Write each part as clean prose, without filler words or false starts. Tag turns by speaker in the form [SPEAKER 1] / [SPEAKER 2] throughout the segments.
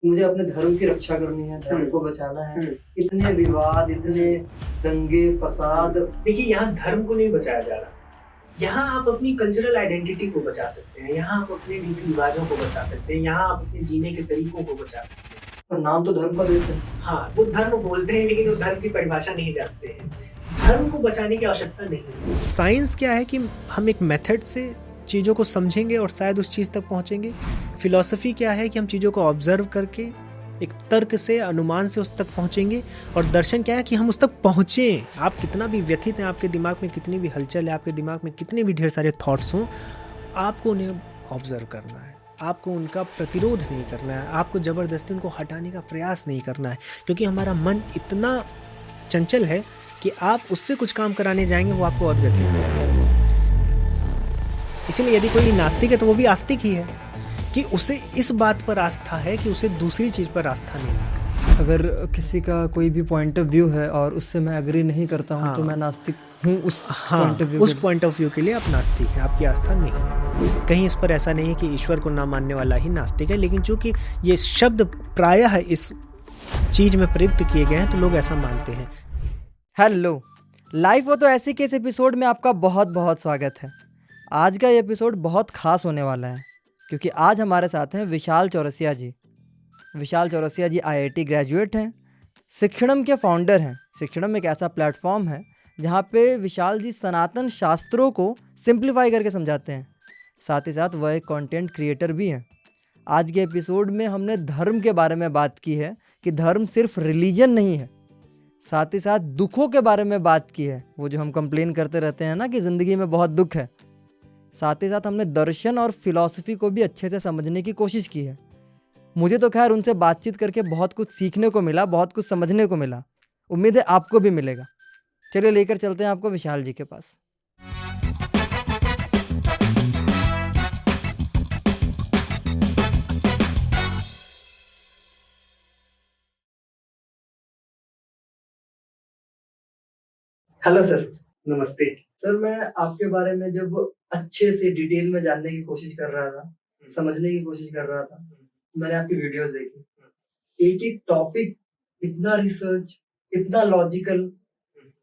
[SPEAKER 1] मुझे अपने धर्म की रक्षा करनी है, धर्म को बचाना है।
[SPEAKER 2] हम्म।
[SPEAKER 1] इतने विवाद, इतने दंगे, फसाद।
[SPEAKER 2] देखिए, यहाँ धर्म को नहीं बचाया जा रहा, यहाँ आप अपनी कल्चरल आइडेंटिटी को बचा सकते हैं, यहाँ आप अपने रीति रिवाजों को बचा सकते हैं, यहाँ आप अपने जीने के तरीकों को बचा सकते हैं।
[SPEAKER 1] और नाम तो धर्म का देते हैं।
[SPEAKER 2] हाँ, वो धर्म बोलते हैं लेकिन वो धर्म की परिभाषा नहीं जानते हैं। धर्म को बचाने की आवश्यकता नहीं है।
[SPEAKER 3] साइंस क्या है कि हम एक मेथड से चीज़ों को समझेंगे और शायद उस चीज़ तक पहुंचेंगे। फिलॉसफी क्या है कि हम चीज़ों को ऑब्जर्व करके एक तर्क से, अनुमान से उस तक पहुंचेंगे। और दर्शन क्या है कि हम उस तक पहुँचें। आप कितना भी व्यथित हैं, आपके दिमाग में कितनी भी हलचल है, आपके दिमाग में कितने भी ढेर सारे थॉट्स हों, आपको उन्हें ऑब्जर्व करना है, आपको उनका प्रतिरोध नहीं करना है, आपको ज़बरदस्ती उनको हटाने का प्रयास नहीं करना है। क्योंकि हमारा मन इतना चंचल है कि आप उससे कुछ काम कराने जाएंगे, वो आपको और व्यथित करेगा। इसीलिए यदि कोई नास्तिक है तो वो भी आस्तिक ही है कि उसे इस बात पर आस्था है कि उसे दूसरी चीज़ पर आस्था नहीं है।
[SPEAKER 1] अगर किसी का कोई भी पॉइंट ऑफ व्यू है और उससे मैं एग्री नहीं करता हूँ, तो मैं नास्तिक हूँ उस पॉइंट ऑफ व्यू।
[SPEAKER 3] उस पॉइंट ऑफ व्यू के लिए आप नास्तिक हैं, आपकी आस्था नहीं है। कहीं इस पर ऐसा नहीं है कि ईश्वर को ना मानने वाला ही नास्तिक है, लेकिन चूंकि ये शब्द प्रायः इस चीज़ में प्रयुक्त किए गए हैं तो लोग ऐसा मानते हैं।
[SPEAKER 1] हेलो, लाइफ हो तो ऐसी के इस एपिसोड में आपका बहुत बहुत स्वागत है। आज का ये एपिसोड बहुत खास होने वाला है क्योंकि आज हमारे साथ हैं विशाल चौरसिया जी। विशाल चौरसिया जी आईआईटी ग्रेजुएट हैं, शिक्षणम के फाउंडर हैं। शिक्षणम एक ऐसा प्लेटफॉर्म है जहाँ पे विशाल जी सनातन शास्त्रों को सिंप्लीफाई करके समझाते हैं। साथ ही साथ वह एक कंटेंट क्रिएटर भी हैं। आज के एपिसोड में हमने धर्म के बारे में बात की है कि धर्म सिर्फ रिलीजन नहीं है। साथ ही साथ दुखों के बारे में बात की है, वो जो हम कंप्लेन करते रहते हैं ना कि ज़िंदगी में बहुत दुख है। साथ ही साथ हमने दर्शन और फिलॉसफी को भी अच्छे से समझने की कोशिश की है। मुझे तो खैर उनसे बातचीत करके बहुत कुछ सीखने को मिला, बहुत कुछ समझने को मिला। उम्मीद है आपको भी मिलेगा। चलिए लेकर चलते हैं आपको विशाल जी के पास। Hello sir.
[SPEAKER 2] नमस्ते।
[SPEAKER 1] सर, मैं आपके बारे में जब अच्छे से डिटेल में जानने की कोशिश कर रहा था, समझने की कोशिश कर रहा था, मैंने आपकी वीडियोस देखी। एक एक टॉपिक, इतना रिसर्च, इतना लॉजिकल।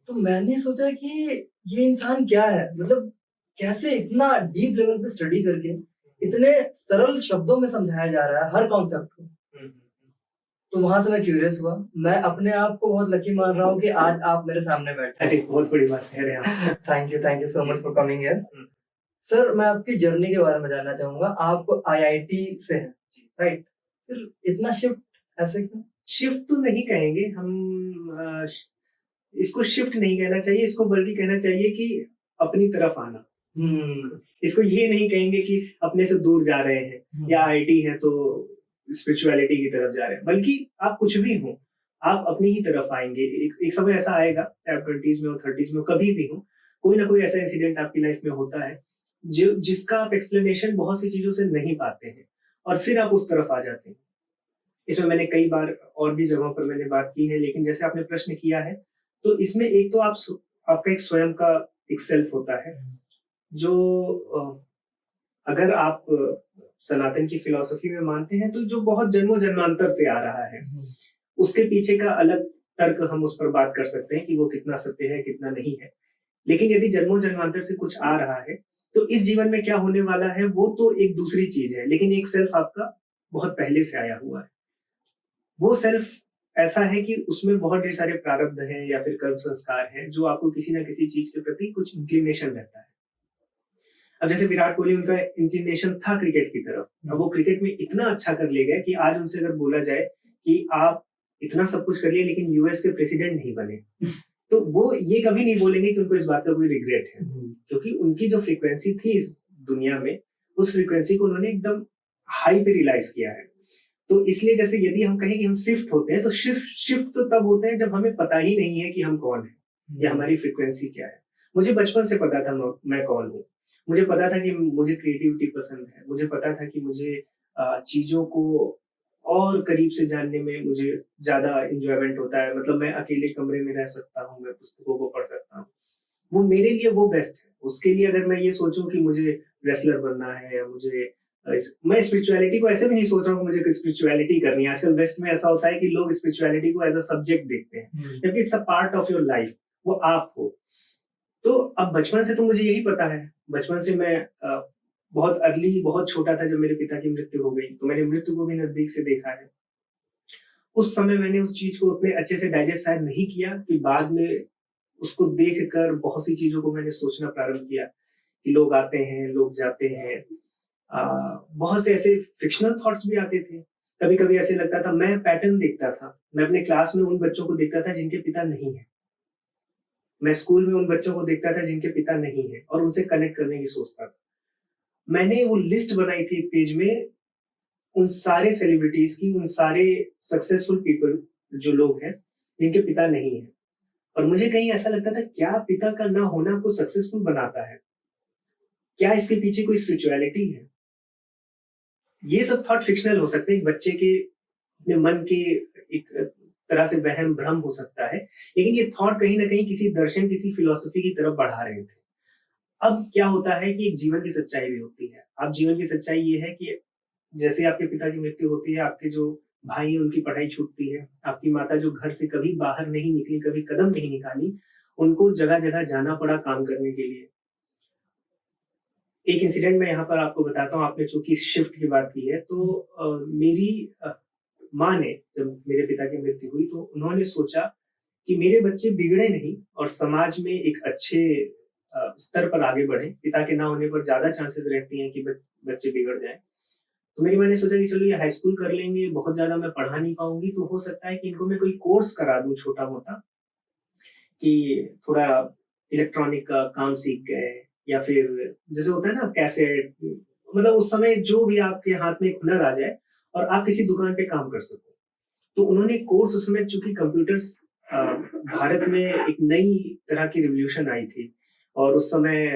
[SPEAKER 1] तो मैंने सोचा कि ये इंसान क्या है, मतलब कैसे इतना डीप लेवल पे स्टडी करके इतने सरल शब्दों में समझाया जा रहा है हर कॉन्सेप्ट को। तो वहां से मैं क्यूरियस हुआ। मैं अपने आप को बहुत लकी मान रहा हूँ कि आज आप मेरे सामने बैठे।
[SPEAKER 2] अरे, बहुत बड़ी बात कह रहे हैं आप।
[SPEAKER 1] Thank you so much for coming here. Sir, मैं आपकी जर्नी के बारे में जानना चाहूंगा। आप आईआईटी से हैं, राइट? फिर इतना शिफ्ट ऐसे क्यों?
[SPEAKER 2] शिफ्ट तो नहीं कहेंगे हम, इसको शिफ्ट नहीं कहना चाहिए, इसको बल्कि कहना चाहिए कि अपनी तरफ आना। इसको ये नहीं कहेंगे कि अपने से दूर जा रहे हैं या आईटी है तो स्पिरिचुअलिटी की तरफ जा रहे हैं, बल्कि आप कुछ भी हो, आप अपनी ही तरफ आएंगे। एक समय ऐसा आएगा, चाहे 20s में हो, 30s में हो, कभी भी हो, कोई ना कोई ऐसा इंसिडेंट आपकी लाइफ में होता है जिसका आप एक्सप्लेनेशन बहुत सी चीजों से नहीं पाते हैं और फिर आप उस तरफ आ जाते हैं। इसमें मैंने कई बार और भी जगहों पर मैंने बात की है, लेकिन जैसे आपने प्रश्न किया है तो इसमें एक तो आपका एक स्वयं का एक सेल्फ होता है जो अगर आप सनातन की फिलॉसफी में मानते हैं तो जो बहुत जन्मों जन्मांतर से आ रहा है, उसके पीछे का अलग तर्क हम उस पर बात कर सकते हैं कि वो कितना सत्य है कितना नहीं है। लेकिन यदि जन्मों जन्मांतर से कुछ आ रहा है तो इस जीवन में क्या होने वाला है वो तो एक दूसरी चीज है, लेकिन एक सेल्फ आपका बहुत पहले से आया हुआ है। वो सेल्फ ऐसा है कि उसमें बहुत ढेर सारे प्रारब्ध हैं या फिर कर्म संस्कार हैं जो आपको किसी ना किसी चीज के प्रति कुछ इंक्लिनेशन रहता है। अब जैसे विराट कोहली, उनका इंक्लिनेशन था क्रिकेट की तरफ, अब वो क्रिकेट में इतना अच्छा कर ले गए कि आज उनसे अगर बोला जाए कि आप इतना सब कुछ कर लिए लेकिन यूएस के प्रेसिडेंट नहीं बने, तो वो ये कभी नहीं बोलेंगे कि उनको इस बात का कोई रिग्रेट है, क्योंकि उनकी जो फ्रीक्वेंसी थी इस दुनिया में, उस फ्रीक्वेंसी को उन्होंने एकदम हाई पे रियलाइज किया है। तो इसलिए जैसे यदि हम कहें कि हम शिफ्ट होते हैं तो शिफ्ट तो तब होते हैं जब हमें पता ही नहीं है कि हम कौन है या हमारी फ्रीक्वेंसी क्या है। मुझे बचपन से पता था मैं कौन हूँ। मुझे पता था कि मुझे क्रिएटिविटी पसंद है, मुझे पता था कि मुझे चीजों को और करीब से जानने में मुझे ज्यादा इंजॉयमेंट होता है। मतलब मैं अकेले कमरे में रह सकता हूँ, मैं पुस्तकों को पढ़ सकता हूँ, वो मेरे लिए वो बेस्ट है। उसके लिए अगर मैं ये सोचूं कि मुझे रेसलर बनना है या मुझे मैं स्पिरिचुअलिटी को ऐसे भी नहीं सोच रहा हूँ मुझे स्पिरिचुअलिटी करनी है। आजकल वेस्ट में ऐसा होता है कि लोग स्पिरिचुअलिटी को एज अ सब्जेक्ट देखते हैं, जबकि it's a part of your life, वो आप हो। तो अब बचपन से तो मुझे यही पता है। बचपन से मैं बहुत अर्ली, बहुत छोटा था जब मेरे पिता की मृत्यु हो गई, तो मैंने मृत्यु को भी नजदीक से देखा है। उस समय मैंने उस चीज को उतने अच्छे से डाइजेस्ट शायद नहीं किया कि बाद में उसको देख कर बहुत सी चीजों को मैंने सोचना प्रारंभ किया कि लोग आते हैं, लोग जाते हैं। बहुत से ऐसे फिक्शनल थॉट्स भी आते थे। कभी कभी ऐसे लगता था, मैं पैटर्न देखता था, मैं अपने क्लास में उन बच्चों को देखता था जिनके पिता नहीं है, मैं स्कूल में उन बच्चों को देखता था जिनके पिता नहीं है, और उनसे कनेक्ट करने की सोचता था। मैंने वो लिस्ट बनाई थी पेज में, उन सारे सेलिब्रिटीज की, उन सारे सक्सेसफुल पीपल जो लोग हैं जिनके पिता नहीं है। और मुझे कहीं ऐसा लगता था, क्या पिता का ना होना आपको सक्सेसफुल बनाता है? क्या इसके पीछे कोई स्पिरिचुअलिटी है? ये सब थॉट फिक्शनल हो सकते हैं, बच्चे के अपने मन के एक तरह से वहम भ्रम हो सकता है, लेकिन ये थॉट कहीं ना कहीं किसी दर्शन, किसी फिलोसफी की तरफ बढ़ा रहे थे। अब क्या होता है कि एक जीवन की सच्चाई भी होती है। अब जीवन की सच्चाई ये है कि जैसे आपके पिता की मृत्यु होती है, आपके जो भाई हैं उनकी पढ़ाई छूटती है, आपकी माता जो घर से कभी बाहर नहीं निकली, कभी कदम नहीं निकाली, उनको जगह जगह जाना पड़ा काम करने के लिए। एक इंसिडेंट मैं यहाँ पर आपको बताता हूँ। आपने चूंकि शिफ्ट की बात की है, तो मेरी माँ ने, जब मेरे पिता की मृत्यु हुई, तो उन्होंने सोचा कि मेरे बच्चे बिगड़े नहीं और समाज में एक अच्छे स्तर पर आगे बढ़े। पिता के ना होने पर ज्यादा चांसेस रहती हैं कि बच्चे बिगड़ जाएं। तो मेरी माँ ने सोचा कि चलो ये हाई स्कूल कर लेंगे, बहुत ज्यादा मैं पढ़ा नहीं पाऊंगी, तो हो सकता है कि इनको मैं कोई कोर्स करा दूं छोटा मोटा, कि थोड़ा इलेक्ट्रॉनिक का काम सीख गए, या फिर जैसे होता है ना कैसेट, मतलब उस समय जो भी आपके हाथ में एक हुनर आ जाए और आप किसी दुकान पे काम कर सको। तो उन्होंने कोर्स, उसमें चूंकि कंप्यूटर्स भारत में एक नई तरह की रिवोल्यूशन आई थी, और उस समय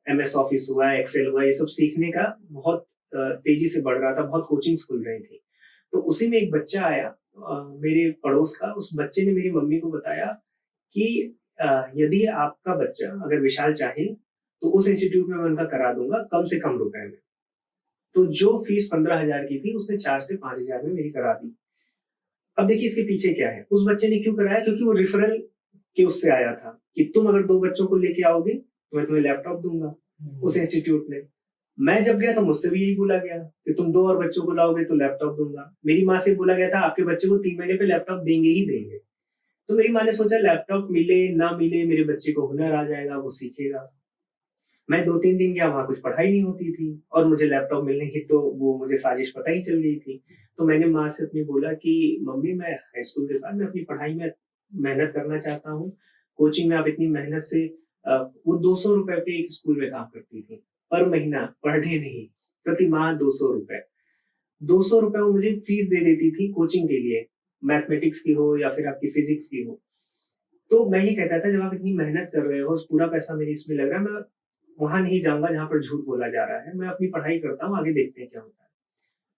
[SPEAKER 2] MS ऑफिस हुआ, एक्सेल हुआ, ये सब सीखने का बहुत तेजी से बढ़ रहा था, बहुत कोचिंग्स खुल रही थी। तो उसी में एक बच्चा आया मेरे पड़ोस का। उस बच्चे ने मेरी मम्मी को बताया कि यदि आपका बच्चा, अगर विशाल चाहे, तो उस इंस्टीट्यूट में मैं उनका करा दूंगा कम से कम रुपए में। तो जो फीस 15,000 की थी, उसने 4 से 5,000 में मेरी करा दी। अब देखिए इसके पीछे क्या है। उस बच्चे ने क्यों कराया? क्योंकि वो रेफरल के उससे आया था कि तुम अगर 2 बच्चों को लेके आओगे तो मैं तुम्हें लैपटॉप दूंगा। उस इंस्टीट्यूट ने, मैं जब गया तो मुझसे भी यही बोला गया कि तुम 2 और बच्चों को लाओगे तो लैपटॉप दूंगा। मेरी माँ से बोला गया था, आपके बच्चे को 3 महीने पे लैपटॉप देंगे ही देंगे। तो मेरी माँ ने सोचा, लैपटॉप मिले ना मिले, मेरे बच्चे को हुनर आ जाएगा, वो सीखेगा। मैं 2-3 दिन गया, वहां कुछ पढ़ाई नहीं होती थी, और मुझे लैपटॉप मिलने की तो वो मुझे साजिश पता ही चल गई थी। तो मैंने माँ से अपनी बोला कि मम्मी, मैं हाई स्कूल के बाद मैं अपनी पढ़ाई में मेहनत करना चाहता हूँ। कोचिंग में आप इतनी मेहनत से, वो 200 रुपए पे एक स्कूल में काम करती थी पर महीना, पर डे नहीं, प्रति माह 200 रुपए। 200 रुपए वो मुझे फीस दे देती थी कोचिंग के लिए, मैथमेटिक्स की हो या फिर आपकी फिजिक्स की हो। तो मैं ये कहता था, जब आप इतनी मेहनत कर रहे हो, पूरा पैसा मेरी इसमें लग रहा है, मैं वहां नहीं जाऊंगा जहां पर झूठ बोला जा रहा है, मैं अपनी पढ़ाई करता हूँ, आगे देखते हैं क्या होता है।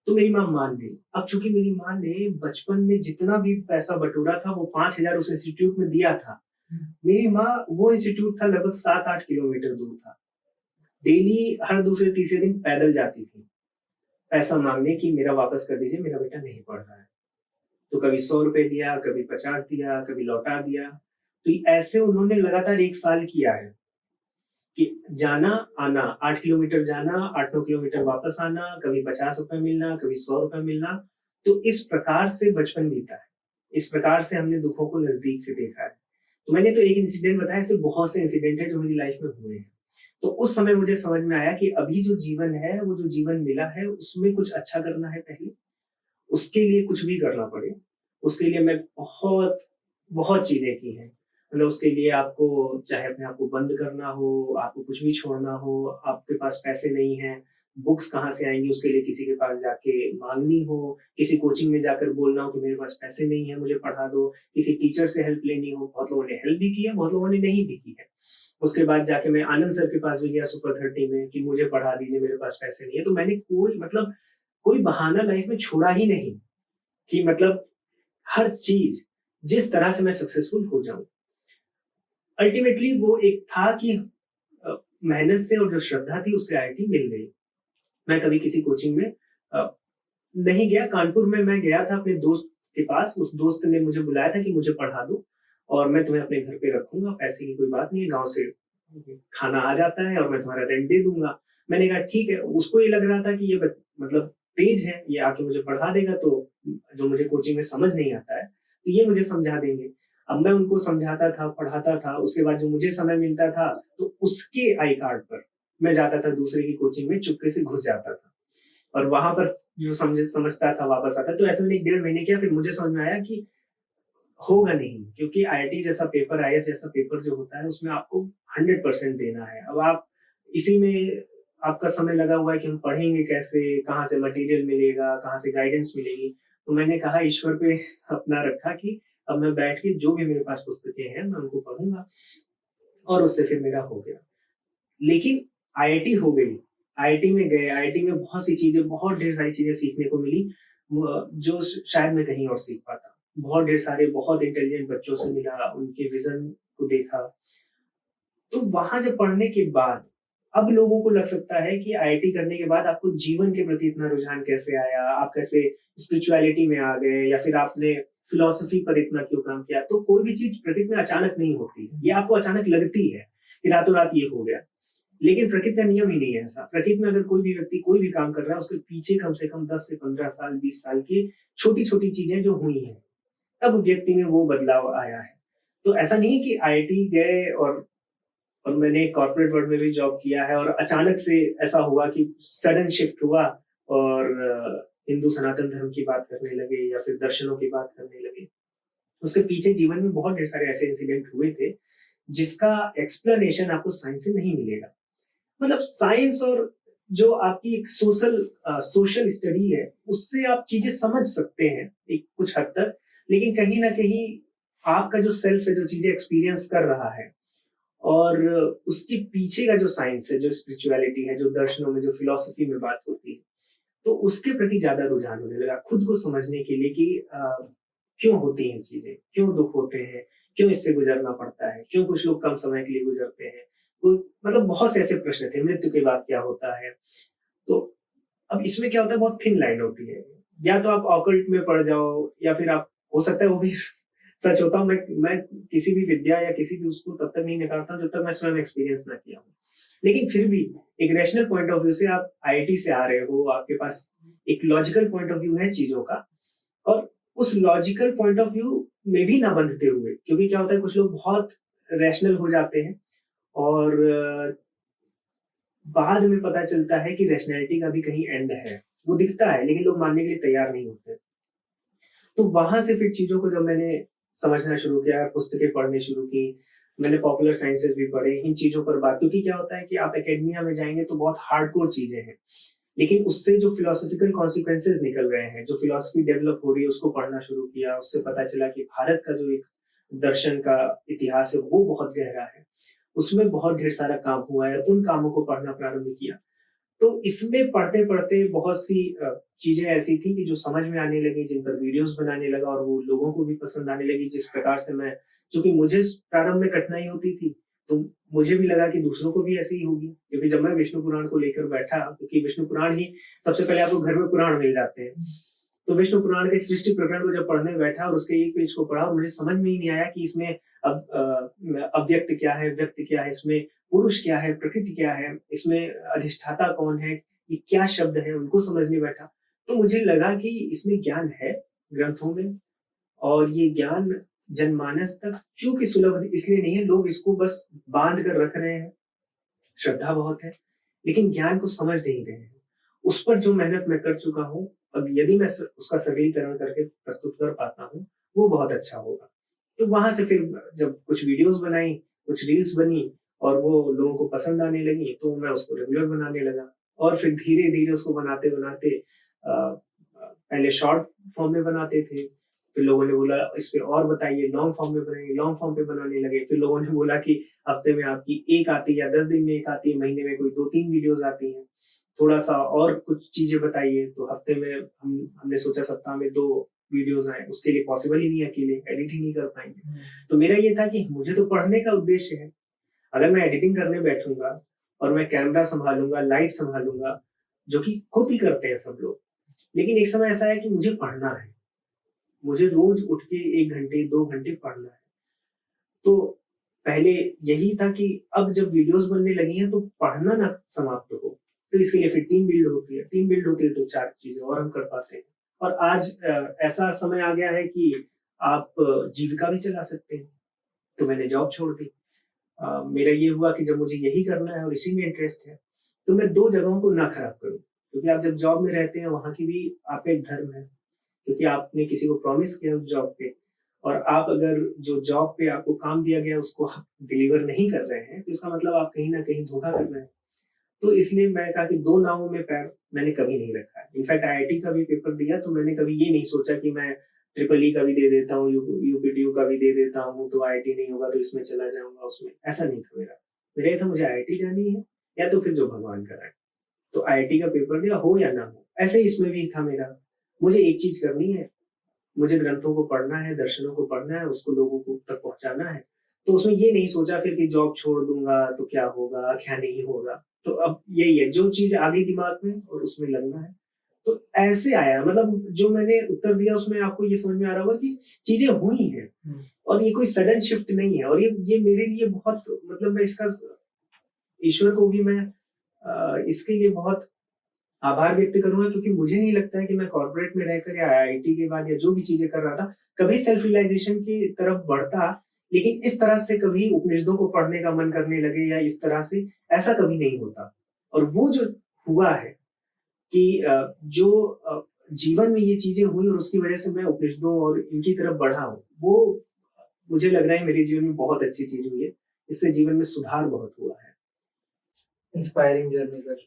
[SPEAKER 2] तो मेरी माँ मान गई। अब चूंकि मेरी माँ ने बचपन में जितना भी पैसा बटोरा था, वो 5,000 उस इंस्टीट्यूट में दिया था। मेरी माँ, वो इंस्टीट्यूट था लगभग 7-8 किलोमीटर दूर था, डेली हर दूसरे तीसरे दिन पैदल जाती थी पैसा मांगने की, मेरा वापस कर दीजिए, मेरा बेटा नहीं पढ़ रहा है। तो कभी 100 रुपए दिया, कभी 50 दिया, कभी लौटा दिया। तो ऐसे उन्होंने लगातार 1 साल किया है कि जाना आना, 8 किलोमीटर जाना, 8-9 किलोमीटर वापस आना, कभी 50 रुपए मिलना, कभी 100 रुपए मिलना। तो इस प्रकार से बचपन बीता है, इस प्रकार से हमने दुखों को नजदीक से देखा है। तो मैंने तो एक इंसिडेंट बताया, ऐसे बहुत से इंसिडेंट है जो मेरी लाइफ में हुए हैं। तो उस समय मुझे समझ में आया कि अभी जो जीवन है, वो जो जीवन मिला है, उसमें कुछ अच्छा करना है पहले, उसके लिए कुछ भी करना पड़े। उसके लिए मैं बहुत बहुत चीजें की हैं। मतलब उसके लिए आपको चाहे अपने आप को बंद करना हो, आपको कुछ भी छोड़ना हो, आपके पास पैसे नहीं है, बुक्स कहाँ से आएंगी, उसके लिए किसी के पास जाके मांगनी हो, किसी कोचिंग में जाकर बोलना हो कि मेरे पास पैसे नहीं है, मुझे पढ़ा दो, किसी टीचर से हेल्प लेनी हो। बहुत लोगों ने हेल्प भी की है, बहुत लोगों ने नहीं भी की है। उसके बाद जाके मैं आनंद सर के पास भी गया सुपर 30 में कि मुझे पढ़ा दीजिए, मेरे पास पैसे नहीं है। तो मैंने कोई बहाना लाइफ में छोड़ा ही नहीं कि मतलब हर चीज जिस तरह से मैं सक्सेसफुल हो जाऊं। अल्टीमेटली वो एक था कि मेहनत से और जो श्रद्धा थी, उससे IIT मिल गई। मैं कभी किसी कोचिंग में नहीं गया। कानपुर में मैं गया था अपने दोस्त के पास, उस दोस्त ने मुझे बुलाया था कि मुझे पढ़ा दो और मैं तुम्हें अपने घर पे रखूंगा, पैसे की कोई बात नहीं है, गाँव से खाना आ जाता है और मैं तुम्हारा रेंट दे दूंगा। मैंने कहा ठीक है। उसको ये लग रहा था कि ये मतलब तेज है, ये आके मुझे पढ़ा देगा, तो जो मुझे कोचिंग में समझ नहीं आता है तो ये मुझे समझा देंगे। अब मैं उनको समझाता था, पढ़ाता था, उसके बाद जो मुझे समय मिलता था तो उसके आई कार्ड पर मैं जाता था दूसरे की कोचिंग में, चुपके से घुस जाता था और वहां पर जो समझता था वापस आता। तो ऐसे मैंने 1.5 महीने किया, फिर मुझे समझ में आया कि होगा नहीं, क्योंकि आईआईटी जैसा पेपर, आईएएस जैसा पेपर जो होता है उसमें आपको 100% देना है। अब आप इसी में आपका समय लगा हुआ है कि हम पढ़ेंगे कैसे, कहाँ से मटेरियल मिलेगा, कहाँ से गाइडेंस मिलेगी। तो मैंने कहा ईश्वर पे अपना रखा कि अब मैं बैठ के जो भी मेरे पास पुस्तकें हैं मैं उनको पढ़ूंगा, और उससे फिर मेरा हो गया। लेकिन आईआईटी हो गई, आईआईटी में गए, आईआईटी में बहुत सी चीजें, बहुत ढेर सारी चीजें सीखने को मिली जो शायद मैं कहीं और सीख पाता। बहुत ढेर सारे बहुत इंटेलिजेंट बच्चों से मिला, उनके विजन को देखा। तो वहां जब पढ़ने के बाद अब लोगों को लग सकता है कि आईआईटी करने के बाद आपको जीवन के प्रति इतना रुझान कैसे आया, आप कैसे स्पिरिचुअलिटी में आ गए, या फिर आपने फिलॉसफी पर इतना क्यों काम किया। तो कोई भी चीज प्रकृति में अचानक नहीं होती, ये आपको अचानक लगती है कि रातों रात ये हो गया, लेकिन प्रकृति का नियम ही नहीं है ऐसा। प्रकृति में अगर कोई भी व्यक्ति कोई भी काम कर रहा है, उसके पीछे कम से कम 10 से 15 साल 20 साल की छोटी छोटी चीजें जो हुई हैं, तब व्यक्ति में वो बदलाव आया है। तो ऐसा नहीं कि आईआईटी गए और मैंने कॉर्पोरेट वर्ल्ड में भी जॉब किया है और अचानक से ऐसा हुआ कि सडन शिफ्ट हुआ और हिंदू सनातन धर्म की बात करने लगे या फिर दर्शनों की बात करने लगे। उसके पीछे जीवन में बहुत ढेर सारे ऐसे इंसिडेंट हुए थे जिसका एक्सप्लेनेशन आपको साइंस से नहीं मिलेगा। मतलब साइंस और जो आपकी एक सोशल स्टडी है उससे आप चीजें समझ सकते हैं एक कुछ हद तक, लेकिन कहीं ना कहीं आपका जो सेल्फ है, जो चीजें एक्सपीरियंस कर रहा है, और उसके पीछे का जो साइंस है, जो स्पिरिचुअलिटी है, जो दर्शनों में, जो फिलॉसफी में बात होती है, तो उसके प्रति ज्यादा रुझान होने लगा खुद को समझने के लिए कि क्यों होती हैं चीजें, क्यों दुख होते हैं, क्यों इससे गुजरना पड़ता है, क्यों कुछ लोग कम समय के लिए गुजरते हैं। मतलब बहुत से ऐसे प्रश्न थे, मृत्यु के बाद क्या होता है। तो अब इसमें क्या होता है, बहुत थिन लाइन होती है, या तो आप ऑकल्ट में पड़ जाओ या फिर आप, हो सकता है वो भी सच होता हूँ। मैं किसी भी विद्या या किसी भी उसको तब तक नहीं निकालता जब तक मैं स्वयं एक्सपीरियंस ना किया हूँ। लेकिन फिर भी एक रैशनल पॉइंट ऑफ व्यू से आप आईआईटी से आ रहे हो, आपके पास एक लॉजिकल पॉइंट ऑफ व्यू है चीजों का, और उस लॉजिकल पॉइंट ऑफ व्यू में भी ना बंधते हुए, क्योंकि क्या होता है कुछ लोग बहुत रैशनल हो जाते हैं और बाद में पता चलता है कि रैशनैलिटी का भी कहीं एंड है, वो दिखता है लेकिन लोग मानने के लिए तैयार नहीं होते। तो वहां से फिर चीजों को जब मैंने समझना शुरू किया, पुस्तकें पढ़ने शुरू की, मैंने पॉपुलर साइंसेस भी पढ़े, इन चीजों पर बात, क्योंकि क्या होता है कि आप एकेडमिया में जाएंगे तो बहुत हार्डकोर चीजें हैं, लेकिन उससे जो फिलोसॉफिकल कॉन्सिक्वेंसेस निकल रहे हैं, जो फिलोसफी डेवलप हो रही है, उसको पढ़ना शुरू किया। उससे पता चला कि भारत का जो एक दर्शन का इतिहास है वो बहुत गहरा है, उसमें बहुत ढेर सारा काम हुआ है, उन कामों को पढ़ना प्रारंभ किया। तो इसमें पढ़ते पढ़ते बहुत सी चीजें ऐसी थी कि जो समझ में आने लगी, जिन पर वीडियोस बनाने लगा और वो लोगों को भी पसंद आने लगी। जिस प्रकार से मैं, क्योंकि मुझे प्रारंभ में कठिनाई होती थी तो मुझे भी लगा कि दूसरों को भी ऐसे ही होगी, क्योंकि जब मैं विष्णु पुराण को लेकर बैठा, क्योंकि विष्णु पुराण ही सबसे पहले आपको घर में पुराण मिल जाते हैं, तो विष्णु पुराण के सृष्टि प्रकरण को जब पढ़ने बैठा और उसके एक पेज को पढ़ा और मुझे समझ में ही नहीं आया कि इसमें अब अव्यक्त क्या है, व्यक्त क्या है, इसमें पुरुष क्या है, प्रकृति क्या है, इसमें अधिष्ठाता कौन है, ये क्या शब्द है, उनको समझने बैठा तो मुझे लगा कि इसमें ज्ञान है ग्रंथों में, और ये ज्ञान जनमानस तक चूंकि सुलभ इसलिए नहीं है, लोग इसको बस बांध कर रख रहे हैं, श्रद्धा बहुत है लेकिन ज्ञान को समझ नहीं रहे हैं। उस पर जो मेहनत मैं कर चुका हूँ, अब यदि मैं उसका सरलीकरण करके प्रस्तुत कर पाता हूँ वो बहुत अच्छा होगा। तो वहां से फिर जब कुछ वीडियोस बनाई, कुछ रील्स बनी और वो लोगों को पसंद आने लगी तो मैं उसको रेगुलर बनाने लगा, और फिर धीरे धीरे उसको बनाते बनाते पहले शॉर्ट फॉर्म में बनाते थे, फिर लोगों ने बोला इस पे और बताइए, लॉन्ग फॉर्म में बनाइए, लॉन्ग फॉर्म पे बनाने लगे। फिर लोगों ने बोला कि हफ्ते में आपकी एक आती है या 10 दिन में एक आती है, महीने में कोई 2-3 वीडियोस आती हैं, थोड़ा सा और कुछ चीजें बताइए। तो हफ्ते में हमने सोचा सप्ताह में 2 वीडियोस आए, उसके लिए पॉसिबल ही नहीं, अकेले एडिट ही नहीं कर पाएंगे। तो मेरा ये था कि मुझे तो पढ़ने का उद्देश्य है, अगर मैं एडिटिंग करने बैठूंगा और मैं कैमरा संभालूंगा, लाइट संभालूंगा, जो कि खुद ही करते हैं सब लोग। लेकिन एक समय ऐसा है कि मुझे पढ़ना है, मुझे रोज उठ के 1 घंटे 2 घंटे पढ़ना है। तो पहले यही था कि अब जब वीडियोस बनने लगी हैं तो पढ़ना ना समाप्त हो, तो इसके लिए फिर टीम बिल्ड होती है। टीम बिल्ड होती है तो 4 चीजें और हम कर पाते हैं। और आज ऐसा समय आ गया है कि आप जीविका भी चला सकते हैं। तो मैंने जॉब छोड़ दी। मेरा ये हुआ कि जब मुझे यही करना है और इसी में इंटरेस्ट है, तो मैं 2 जगहों को ना खराब करूँ। क्योंकि आप जब जॉब में रहते हैं वहाँ की भी आपका एक धर्म है, क्योंकि आपने किसी को प्रॉमिस किया उस जॉब पे, और आप अगर जो जॉब पे आपको काम दिया गया उसको आप डिलीवर नहीं कर रहे हैं, तो इसका मतलब आप कहीं ना कहीं धोखा कर रहे हैं। तो इसलिए मैं कहा कि 2 नावों में पैर मैंने कभी नहीं रखा है। इनफैक्ट आईआईटी का भी पेपर दिया तो मैंने कभी ये नहीं सोचा कि मैं ट्रिपल ई का भी दे देता हूँ, यूपीटीयू का भी दे देता हूँ, तो आईआईटी नहीं होगा तो इसमें चला जाऊंगा उसमें। ऐसा नहीं था मेरा ये था मुझे आईआईटी जानी है या तो फिर जो भगवान कराए। तो आईआईटी का पेपर दिया, हो या ना हो। ऐसे इसमें भी था मेरा, मुझे एक चीज करनी है, मुझे ग्रंथों को पढ़ना है, दर्शनों को पढ़ना है, उसको लोगों को तक पहुंचाना है। तो उसमें ये नहीं सोचा फिर कि जॉब छोड़ दूंगा तो क्या होगा क्या नहीं होगा। तो अब यही है, जो चीज आ गई दिमाग में और उसमें लगना है। तो ऐसे आया, मतलब जो मैंने उत्तर दिया उसमें आपको ये समझ में आ रहा होगा कि चीजें हुई हैं और ये कोई सडन शिफ्ट नहीं है। और ये मेरे लिए बहुत, मतलब मैं इसका ईश्वर को भी मैं इसके लिए बहुत आभार व्यक्त करूंगा, क्योंकि मुझे नहीं लगता है कि मैं कॉर्पोरेट में रहकर या आईआईटी के बाद या जो भी चीजें कर रहा था कभी सेल्फ रियलाइजेशन की तरफ बढ़ता। लेकिन इस तरह से कभी उपनिषदों को पढ़ने का मन करने लगे या इस तरह से, ऐसा कभी नहीं होता। और वो जो हुआ है कि जो जीवन में ये चीजें हुई और उसकी वजह से मैं उपनिषदों और इनकी तरफ बढ़ा हूँ, वो मुझे लग रहा है मेरे जीवन में बहुत अच्छी चीज हुई है। इससे जीवन में सुधार बहुत हुआ है।
[SPEAKER 1] Inspiring journey sir.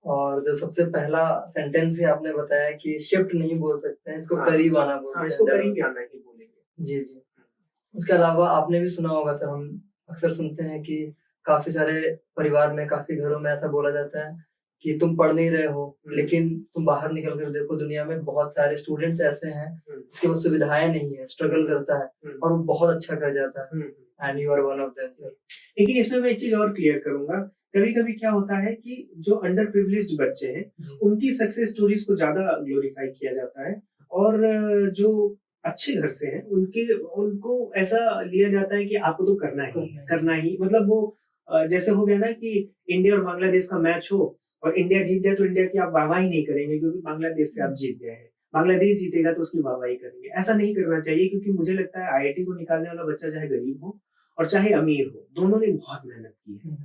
[SPEAKER 1] और जो सबसे पहला सेंटेंस ही आपने बताया कि शिफ्ट नहीं बोल सकते हैं, इसको करीब आना बोलते हैं।
[SPEAKER 2] इसको करीब आना ही बोलेंगे।
[SPEAKER 1] जी जी। उसके अलावा आपने भी सुना होगा सर, हम अक्सर सुनते हैं कि काफी सारे परिवार में, काफी घरों में ऐसा बोला जाता है कि तुम पढ़ नहीं रहे हो, लेकिन तुम बाहर निकल कर देखो, दुनिया में बहुत सारे स्टूडेंट्स ऐसे हैं जिसके पास सुविधाएं नहीं है, स्ट्रगल करता है और वो बहुत अच्छा कर जाता है, and you are one of them sir.
[SPEAKER 2] लेकिन इसमें मैं एक चीज और क्लियर करूंगा, कभी कभी क्या होता है कि जो अंडर प्रिविलेज्ड बच्चे हैं उनकी सक्सेस स्टोरीज को ज्यादा ग्लोरीफाई किया जाता है, और जो अच्छे घर से हैं उनको ऐसा लिया जाता है कि आपको तो करना ही, मतलब वो जैसे हो गया ना कि इंडिया और बांग्लादेश का मैच हो और इंडिया जीत जाए तो इंडिया की आप वाहवाही नहीं करेंगे क्योंकि बांग्लादेश से आप जीत गए हैं, बांग्लादेश जीतेगा तो उसकी वाहवाही करेंगे। ऐसा नहीं करना चाहिए, क्योंकि मुझे लगता है आईआईटी को निकालने वाला बच्चा चाहे गरीब हो और चाहे अमीर हो, दोनों ने बहुत मेहनत की है।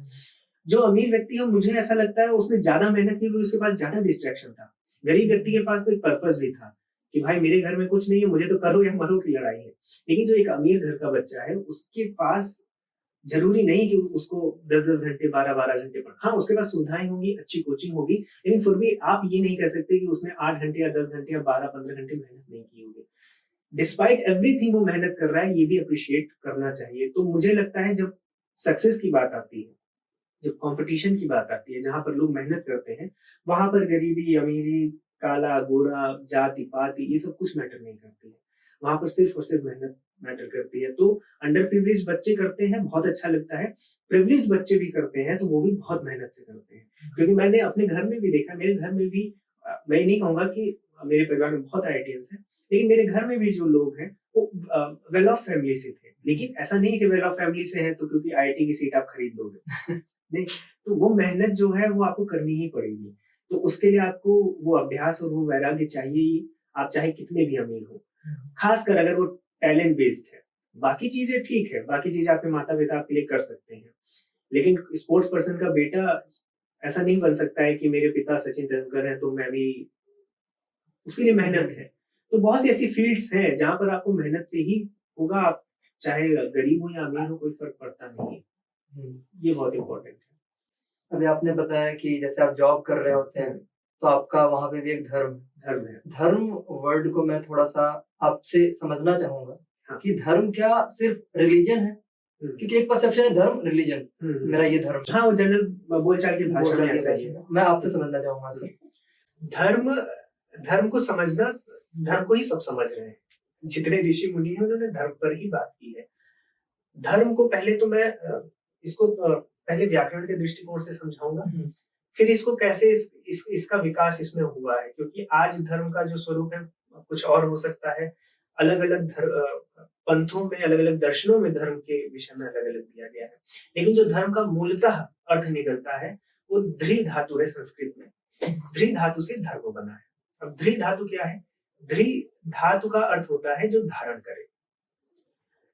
[SPEAKER 2] जो अमीर व्यक्ति है मुझे ऐसा लगता है उसने ज्यादा मेहनत की, उसके पास ज्यादा डिस्ट्रैक्शन था। गरीब व्यक्ति के पास तो एक पर्पस भी था कि भाई मेरे घर में कुछ नहीं है, मुझे तो करो या मरो की लड़ाई है। लेकिन जो एक अमीर घर का बच्चा है उसके पास जरूरी नहीं कि उसको 10-10 घंटे 12-12 घंटे पढ़, हाँ उसके पास सुविधाएं होंगी, अच्छी कोचिंग होगी, लेकिन फिर भी आप ये नहीं कह सकते कि उसने 8 घंटे या 10 घंटे या 12-15 घंटे मेहनत नहीं की होगी। डिस्पाइट एवरीथिंग वो मेहनत कर रहा है, ये भी अप्रिशिएट करना चाहिए। तो मुझे लगता है जब सक्सेस की बात आती है, जब कंपटीशन की बात आती है, जहां पर लोग मेहनत करते हैं, वहां पर गरीबी अमीरी, काला गोरा, जाति पाति ये सब कुछ मैटर नहीं करती है। वहां पर सिर्फ और सिर्फ मेहनत मैटर करती है। तो अंडर प्रिविलेज बच्चे करते हैं, बहुत अच्छा लगता है। प्रिविलेज बच्चे भी करते हैं तो वो भी बहुत मेहनत से करते हैं, क्योंकि मैंने अपने घर में भी देखा, मेरे घर में भी, मैं नहीं कहूंगा कि मेरे परिवार में बहुत आईआईटीएंस हैं, लेकिन मेरे घर में भी जो लोग हैं वो वेल ऑफ फैमिली से थे। लेकिन ऐसा नहीं है कि वेल ऑफ फैमिली से है तो क्योंकि आईआईटी की सीट आप खरीद लोगे नहीं, तो वो मेहनत जो है वो आपको करनी ही पड़ेगी। तो उसके लिए आपको वो अभ्यास और वो वैराग्य चाहिए ही, आप चाहे कितने भी अमीर हो, खासकर अगर वो टैलेंट बेस्ड है। बाकी चीजें ठीक है, बाकी चीजें आपके माता पिता आपके लिए कर सकते हैं, लेकिन स्पोर्ट्स पर्सन का बेटा ऐसा नहीं बन सकता है कि मेरे पिता सचिन तेंदुलकर हैं तो मैं भी, उसके लिए मेहनत है। तो बहुत सी ऐसी फील्ड्स हैं जहां पर आपको मेहनत पे ही होगा, आप चाहे गरीब हो या अमीर हो कोई फर्क पड़ता नहीं है। ये बहुत इम्पोर्टेंट है।
[SPEAKER 1] अभी आपने बताया कि जैसे आप जॉब कर रहे होते हैं तो आपका वहां पे भी एक धर्म
[SPEAKER 2] है।
[SPEAKER 1] धर्म वर्ड को मैं थोड़ा सा आपसे समझना चाहूंगा, हाँ। कि धर्म क्या सिर्फ रिलीजन है? क्योंकि एक परसेप्शन है धर्म रिलीजन, मेरा ये धर्म,
[SPEAKER 2] हाँ वो जनरल बोलचाल की भाषा में ऐसा है।
[SPEAKER 1] मैं आपसे समझना चाहूंगा सर।
[SPEAKER 2] धर्म को समझना, धर्म को ही सब समझ रहे हैं, जितने ऋषि मुनि हैं उन्होंने धर्म पर ही बात की है। धर्म को पहले तो मैं इसको पहले व्याकरण के दृष्टिकोण से समझाऊंगा, फिर इसको कैसे इसका विकास इसमें हुआ है, क्योंकि आज धर्म का जो स्वरूप है कुछ और हो सकता है। अलग अलग पंथों में, अलग अलग दर्शनों में धर्म के विषय में अलग अलग दिया गया है, लेकिन जो धर्म का मूलतः अर्थ निकलता है वो ध्री धातु है। संस्कृत में ध्री धातु से धर्म बना है। अब ध्री धातु क्या है? ध्री धातु का अर्थ होता है जो धारण करे।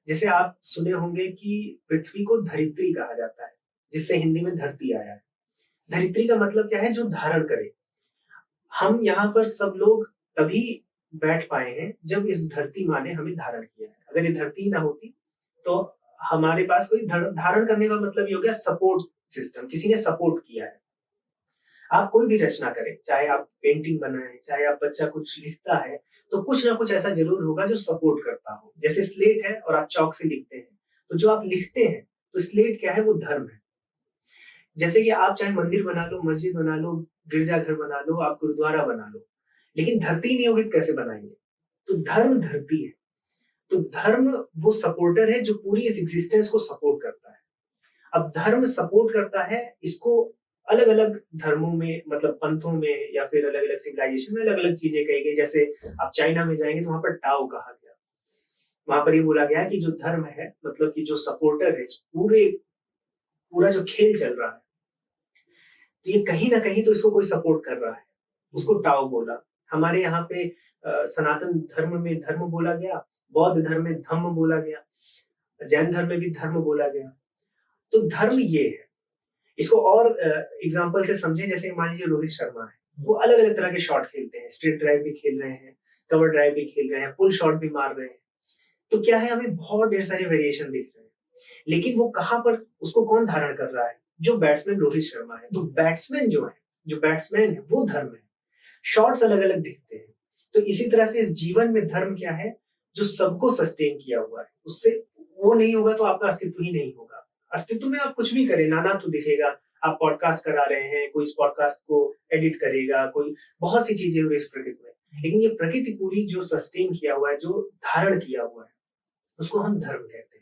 [SPEAKER 2] जैसे आप सुने होंगे कि पृथ्वी को धरित्री कहा जाता है, जिससे हिंदी में धरती आया है। धरित्री का मतलब क्या है? जो धारण करे। हम यहाँ पर सब लोग तभी बैठ पाए हैं जब इस धरती माँ ने हमें धारण किया है। अगर ये धरती ना होती तो हमारे पास कोई धारण करने का मतलब ये हो गया सपोर्ट सिस्टम, किसी ने सपोर्ट किया है। आप कोई भी रचना करें, चाहे आप पेंटिंग बनाएं, चाहे आप बच्चा कुछ लिखता है, तो कुछ ना कुछ ऐसा जरूर होगा जो सपोर्ट करता हो। जैसे स्लेट है और आप चौक से लिखते हैं, तो जो आप लिखते हैं तो स्लेट क्या है? वो धर्म है। जैसे कि आप चाहे मंदिर बना लो, मस्जिद बना लो, गिरजाघर बना लो, आप गुरुद्वारा बना लो, लेकिन धरती नहीं होगी तो कैसे बनाएंगे? तो धर्म धरती है। तो धर्म वो सपोर्टर है जो पूरी इस एग्जिस्टेंस को सपोर्ट करता है। अब धर्म सपोर्ट करता है, इसको अलग अलग धर्मों में, मतलब पंथों में या फिर अलग अलग सिविलाइजेशन में अलग अलग चीजें कही गई। जैसे आप चाइना में जाएंगे तो वहां पर टाओ कहा गया। वहां पर ये बोला गया कि जो धर्म है, मतलब कि जो सपोर्टर है, पूरा जो खेल चल रहा है, तो ये कहीं ना कहीं तो इसको कोई सपोर्ट कर रहा है, उसको टाओ बोला। हमारे यहाँ पे सनातन धर्म में धर्म बोला गया, बौद्ध धर्म में धम्म बोला गया, जैन धर्म में भी धर्म बोला गया। तो धर्म ये है। इसको और एग्जांपल से समझें। जैसे मान लीजिए रोहित शर्मा है, वो अलग अलग तरह के शॉट खेलते हैं, स्ट्रेट ड्राइव भी खेल रहे हैं, कवर ड्राइव भी खेल रहे हैं, पुल शॉट भी मार रहे हैं। तो क्या है, हमें बहुत ढेर सारे वेरिएशन दिख रहे हैं, लेकिन वो कहाँ पर, उसको कौन धारण कर रहा है? जो बैट्समैन रोहित शर्मा है। तो बैट्समैन जो बैट्समैन है वो धर्म है। शॉट्स अलग अलग दिखते हैं। तो इसी तरह से इस जीवन में धर्म क्या है? जो सबको सस्टेन किया हुआ है। उससे वो नहीं होगा तो आपका अस्तित्व ही नहीं होगा। अस्तित्व में आप कुछ भी करें, नाना तो दिखेगा। आप पॉडकास्ट करा रहे हैं, कोई इस पॉडकास्ट को एडिट करेगा, कोई बहुत सी चीजें हो रही इस प्रकृति में, लेकिन ये प्रकृति पूरी जो सस्टेन किया हुआ है, जो धारण किया हुआ है, उसको हम धर्म कहते हैं।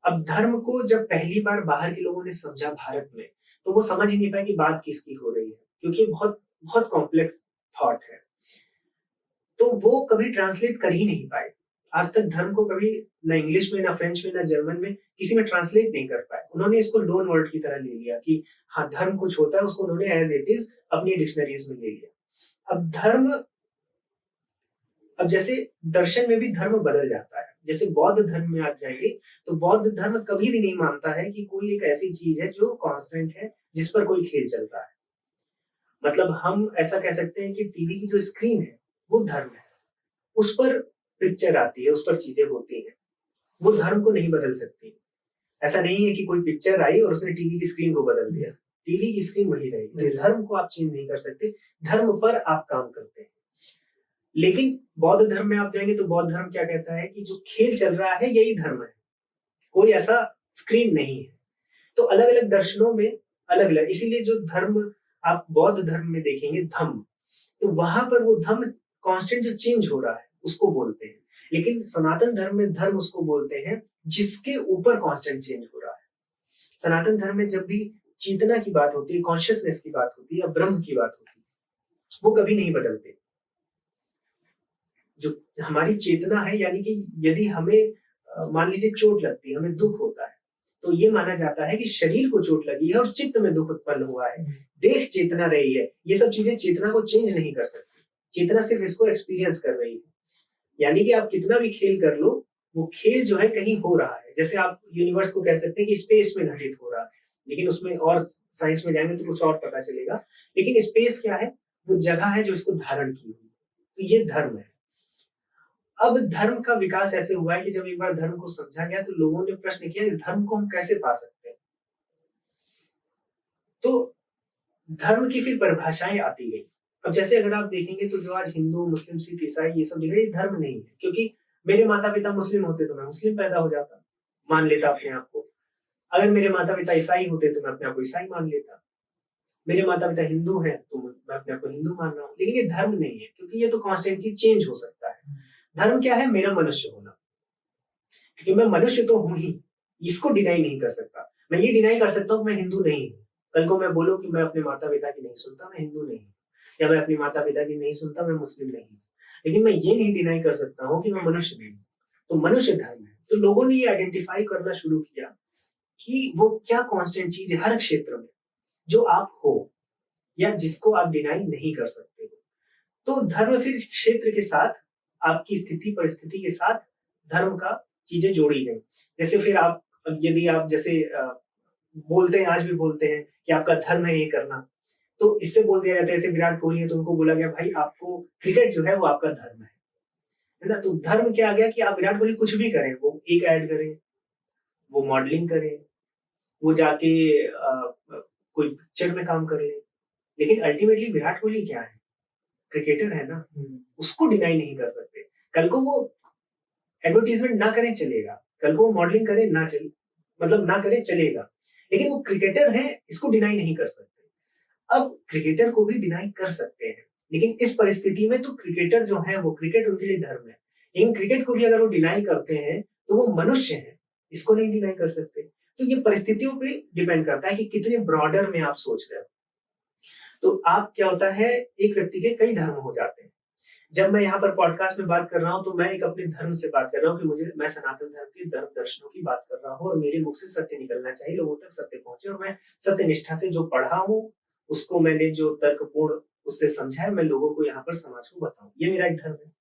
[SPEAKER 2] अब धर्म को जब पहली बार बाहर के लोगों ने समझा भारत में, तो वो समझ ही नहीं पाए कि बात किसकी हो रही है, क्योंकि बहुत बहुत कॉम्प्लेक्स थॉट है। तो वो कभी ट्रांसलेट कर ही नहीं पाए। आज तक धर्म को कभी ना इंग्लिश में, ना फ्रेंच में, ना जर्मन में किसी में ट्रांसलेट नहीं कर पाए। उन्होंने इसको लोन वर्ड की तरह ले लिया कि हाँ धर्म कुछ होता है, उसको उन्होंने एज इट इज अपनी डिक्शनरीज में ले लिया। अब धर्म, अब जैसे दर्शन में भी धर्म बदल जाता है। जैसे बौद्ध धर्म में आप जाएंगे तो बौद्ध धर्म कभी भी नहीं मानता है कि कोई एक ऐसी चीज है जो कांस्टेंट है, जिस पर कोई खेल चल रहा है। मतलब हम ऐसा कह सकते हैं कि टीवी की जो स्क्रीन है वो धर्म है, उस पर पिक्चर आती है, उस पर चीजें होती हैं, वो धर्म को नहीं बदल सकती। ऐसा नहीं है कि कोई पिक्चर आई और उसने टीवी की स्क्रीन को बदल दिया, टीवी की स्क्रीन वही रहेगी। धर्म को आप चेंज नहीं कर सकते, धर्म पर आप काम करते हैं। लेकिन बौद्ध धर्म में आप जाएंगे तो बौद्ध धर्म क्या कहता है कि जो खेल चल रहा है यही धर्म है, कोई ऐसा स्क्रीन नहीं है। तो अलग अलग दर्शनों में अलग अलग, इसीलिए जो धर्म आप बौद्ध धर्म में देखेंगे धम्म, तो वहां पर वो धम्म कांस्टेंट जो चेंज हो रहा है उसको बोलते हैं। लेकिन सनातन धर्म में धर्म उसको बोलते हैं जिसके ऊपर कांस्टेंट चेंज हो रहा है। सनातन धर्म में जब भी चेतना की बात होती है, कॉन्शियसनेस की बात होती है, या ब्रह्म की बात होती है, वो कभी नहीं बदलते। जो हमारी चेतना है, यानी कि यदि हमें मान लीजिए चोट लगती है, हमें दुख होता है, तो ये माना जाता है कि शरीर को चोट लगी है और चित्त में दुख उत्पन्न हुआ है, देह चेतना रही है। ये सब चीजें चेतना को चेंज नहीं कर सकती, चेतना सिर्फ इसको एक्सपीरियंस कर रही है। यानी कि आप कितना भी खेल कर लो, वो खेल जो है कहीं हो रहा है। जैसे आप यूनिवर्स को कह सकते हैं कि स्पेस में घटित हो रहा है, लेकिन उसमें और साइंस में जाएंगे तो कुछ और पता चलेगा। लेकिन स्पेस क्या है? वो जगह है जो इसको धारण की हुई। तो ये धर्म है। अब धर्म का विकास ऐसे हुआ है कि जब एक बार धर्म को समझा गया तो लोगों ने प्रश्न किया, इस धर्म को हम कैसे पा सकते हैं? तो धर्म की फिर परिभाषाएं आती गई। अब जैसे अगर आप देखेंगे तो जो आज हिंदू, मुस्लिम, सिख, ईसाई ये सब ये धर्म नहीं है, क्योंकि मेरे माता पिता मुस्लिम होते तो मैं मुस्लिम पैदा हो जाता, मान लेता अपने आप को। अगर मेरे माता पिता ईसाई होते तो मैं अपने आप को ईसाई मान लेता। मेरे माता पिता हिंदू हैं तो मैं अपने आप को हिंदू मान रहा हूँ। लेकिन ये धर्म नहीं है, क्योंकि ये तो कॉन्स्टेंटली चेंज हो सकता है। धर्म क्या है? मेरा मनुष्य होना, क्योंकि मैं मनुष्य तो हूं ही, इसको डिनाई नहीं कर सकता। मैं ये डिनाई कर सकता हूँ मैं हिंदू नहीं हूँ, कल को मैं बोलूं कि मैं अपने माता पिता की नहीं सुनता, मैं हिंदू नहीं हूँ, या मैं अपने माता पिता की नहीं सुनता, मैं मुस्लिम नहीं हूँ, लेकिन मैं ये नहीं डिनाई कर सकता हूँ कि मैं मनुष्य नहीं हूँ। तो मनुष्य धर्म है। तो लोगों ने ये आइडेंटिफाई करना शुरू किया कि वो क्या कांस्टेंट चीज है हर क्षेत्र में जो आप हो या जिसको आप डिनाई नहीं कर सकते हो। तो धर्म फिर क्षेत्र के साथ, आपकी स्थिति परिस्थिति के साथ धर्म का चीजें जोड़ी गई। जैसे फिर आप, यदि आप जैसे बोलते हैं, आज भी बोलते हैं कि आपका धर्म है ये करना, तो इससे बोल दिया जाता है, जैसे विराट कोहली है तो उनको बोला गया भाई आपको क्रिकेट जो है वो आपका धर्म है ना। तो धर्म क्या आ गया कि आप विराट कोहली कुछ भी करें, वो एक ऐड करें, वो मॉडलिंग करें, वो जाके कोई पिक्चर में काम कर ले, लेकिन अल्टीमेटली विराट कोहली क्या है, क्रिकेटर है ना, उसको डिनाई नहीं कर सकते। कल को वो एडवर्टीजमेंट ना करें चलेगा, कल को वो मॉडलिंग करे ना चले, मतलब ना करे चलेगा, लेकिन वो क्रिकेटर है, इसको डिनाई नहीं कर सकते। अब क्रिकेटर को भी डिनाई कर सकते हैं, लेकिन इस परिस्थिति में तो क्रिकेटर जो है वो क्रिकेट उनके लिए धर्म है, लेकिन क्रिकेट को भी अगर वो डिनाई करते हैं तो वो मनुष्य है, इसको नहीं डिनाई कर सकते। तो ये परिस्थितियों पे डिपेंड करता है कि कितने ब्रॉडर में आप सोच रहे हो। तो आप क्या होता है, एक व्यक्ति के कई धर्म हो जाते हैं। जब मैं यहाँ पर पॉडकास्ट में बात कर रहा हूँ तो मैं एक अपने धर्म से बात कर रहा हूँ कि मैं सनातन धर्म के धर्म दर्शनों की बात कर रहा हूँ, और मेरे मुख से सत्य निकलना चाहिए, लोगों तक सत्य पहुंचे, और मैं सत्य निष्ठा से जो पढ़ा हूँ उसको मैंने जो तर्कपूर्ण उससे समझा है, मैं लोगों को यहाँ पर समाज को बताऊं। ये मेरा एक धर्म है।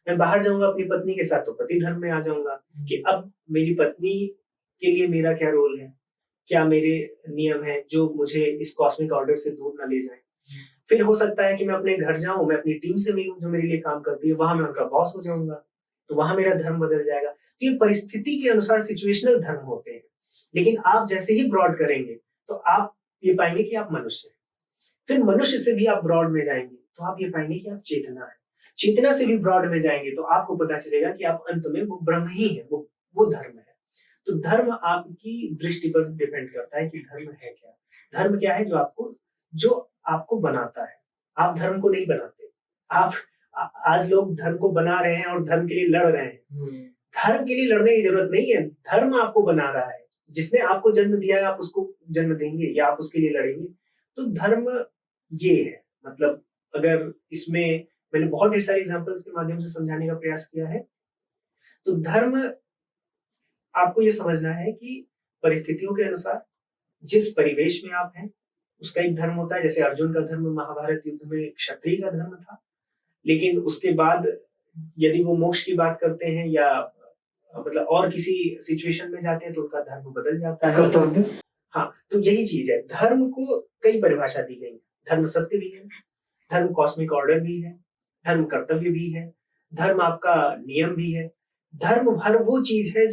[SPEAKER 2] मैं बाहर जाऊंगा अपनी पत्नी के साथ तो पति धर्म में आ जाऊंगा कि अब मेरी पत्नी के लिए मेरा क्या रोल है, क्या मेरे नियम है जो मुझे इस कॉस्मिक ऑर्डर से दूर ना ले जाए। फिर हो सकता है कि मैं अपने घर जाऊं, मैं अपनी टीम से मिलूं जो मेरे लिए काम करती है, वहां मैं उनका बॉस हो जाऊंगा, तो वहां मेरा धर्म बदल जाएगा। तो ये परिस्थिति के अनुसार सिचुएशनल धर्म होते हैं, लेकिन आप जैसे ही ब्रॉड करेंगे तो आप ये पाएंगे कि आप मनुष्य हैं। फिर मनुष्य से भी आप ब्रॉड में जाएंगे तो आप ये पाएंगे कि आप चेतना है। चेतना से भी ब्रॉड में जाएंगे तो आपको पता चलेगा कि आप अंत में वो ब्रह्म ही है, वो धर्म है। तो धर्म आपकी दृष्टि पर डिपेंड करता है कि धर्म है क्या। धर्म क्या है जो आपको बनाता है। आप धर्म को नहीं बनाते। आप आज लोग धर्म को बना रहे हैं और धर्म के लिए लड़ रहे हैं। धर्म के लिए लड़ने की जरूरत नहीं है, धर्म आपको बना रहा है। जिसने आपको जन्म दिया है आप उसको जन्म देंगे या आप उसके लिए लड़ेंगे। तो धर्म ये है, मतलब अगर इसमें मैंने बहुत ढेर सारे एग्जांपल्स के माध्यम से समझाने का प्रयास किया है। तो धर्म आपको ये समझना है कि परिस्थितियों के अनुसार जिस परिवेश में आप हैं उसका एक धर्म होता है। जैसे अर्जुन का धर्म महाभारत युद्ध में क्षत्रिय का धर्म था, लेकिन उसके बाद यदि वो मोक्ष की बात करते हैं या मतलब और किसी सिचुएशन में जाते हैं तो उनका धर्म बदल जाता है। हाँ, तो यही चीज है, धर्म को कई परिभाषा दी गई है। धर्म सत्य भी है, धर्म कॉस्मिक ऑर्डर भी है, धर्म कर्तव्य भी है, धर्म आपका नियम भी है। धर्म हर वो चीज है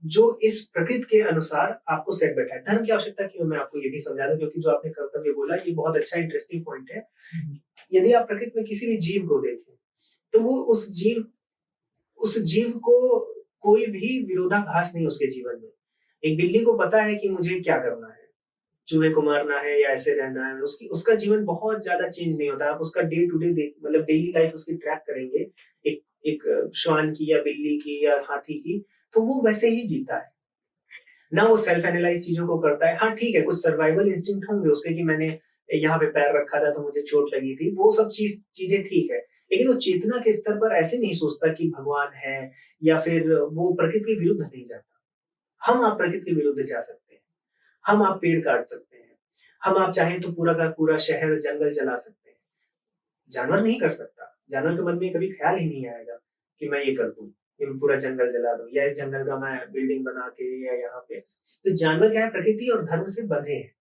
[SPEAKER 2] जो इस प्रकृति के अनुसार आपको सेट बैठा है। धर्म की आवश्यकता क्यों, मैं आपको ये भी समझा दूं, क्योंकि जो आपने कर्तव्य बोला ये बहुत अच्छा इंटरेस्टिंग पॉइंट है। यदि आप प्रकृति में किसी भी जीव को देखें तो वो उस जीव को कोई भी विरोधाभास नहीं उसके जीवन में। एक बिल्ली को पता है कि मुझे क्या करना है, चूहे को मारना है या ऐसे रहना है। उसका जीवन बहुत ज्यादा चेंज नहीं होता। आप उसका डे टू डे मतलब डेली लाइफ उसकी ट्रैक करेंगे, एक श्वान की या बिल्ली की या हाथी की, तो वो वैसे ही जीता है ना। वो सेल्फ एनालाइज चीजों को करता है। हाँ ठीक है, कुछ सर्वाइवल इंस्टिंक्ट होंगे उसके कि मैंने यहाँ पे पैर रखा था तो मुझे चोट लगी थी, वो सब चीजें ठीक है, लेकिन वो चेतना के स्तर पर ऐसे नहीं सोचता कि भगवान है या फिर वो प्रकृति के विरुद्ध नहीं जाता। हम आप प्रकृति के विरुद्ध जा सकते हैं, हम आप पेड़ काट सकते हैं, हम आप चाहें तो पूरा का पूरा शहर जंगल जला सकते हैं। जानवर नहीं कर सकता। जानवर के मन में कभी ख्याल ही नहीं आएगा कि मैं ये कर दूं, मैं पूरा जंगल जला दूं या इस जंगल का मैं बिल्डिंग बना के या यहाँ पे। तो जानवर क्या है, प्रकृति और धर्म से बंधे हैं।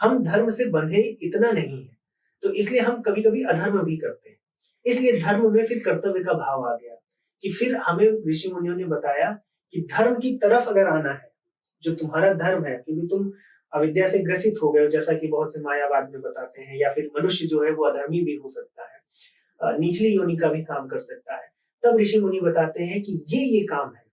[SPEAKER 2] हम धर्म से बंधे इतना नहीं है, तो इसलिए हम कभी कभी अधर्म भी करते हैं। इसलिए धर्म में फिर कर्तव्य का भाव आ गया कि फिर हमें ऋषि मुनियों ने बताया कि धर्म की तरफ अगर आना है, जो तुम्हारा धर्म है, क्योंकि तुम अविद्या से ग्रसित हो गए हो, जैसा कि बहुत से मायावाद में बताते हैं, या फिर मनुष्य जो है वो अधर्मी भी हो सकता है, निचली योनि का भी काम कर सकता है। तब ऋषि मुनि बताते हैं कि ये काम है।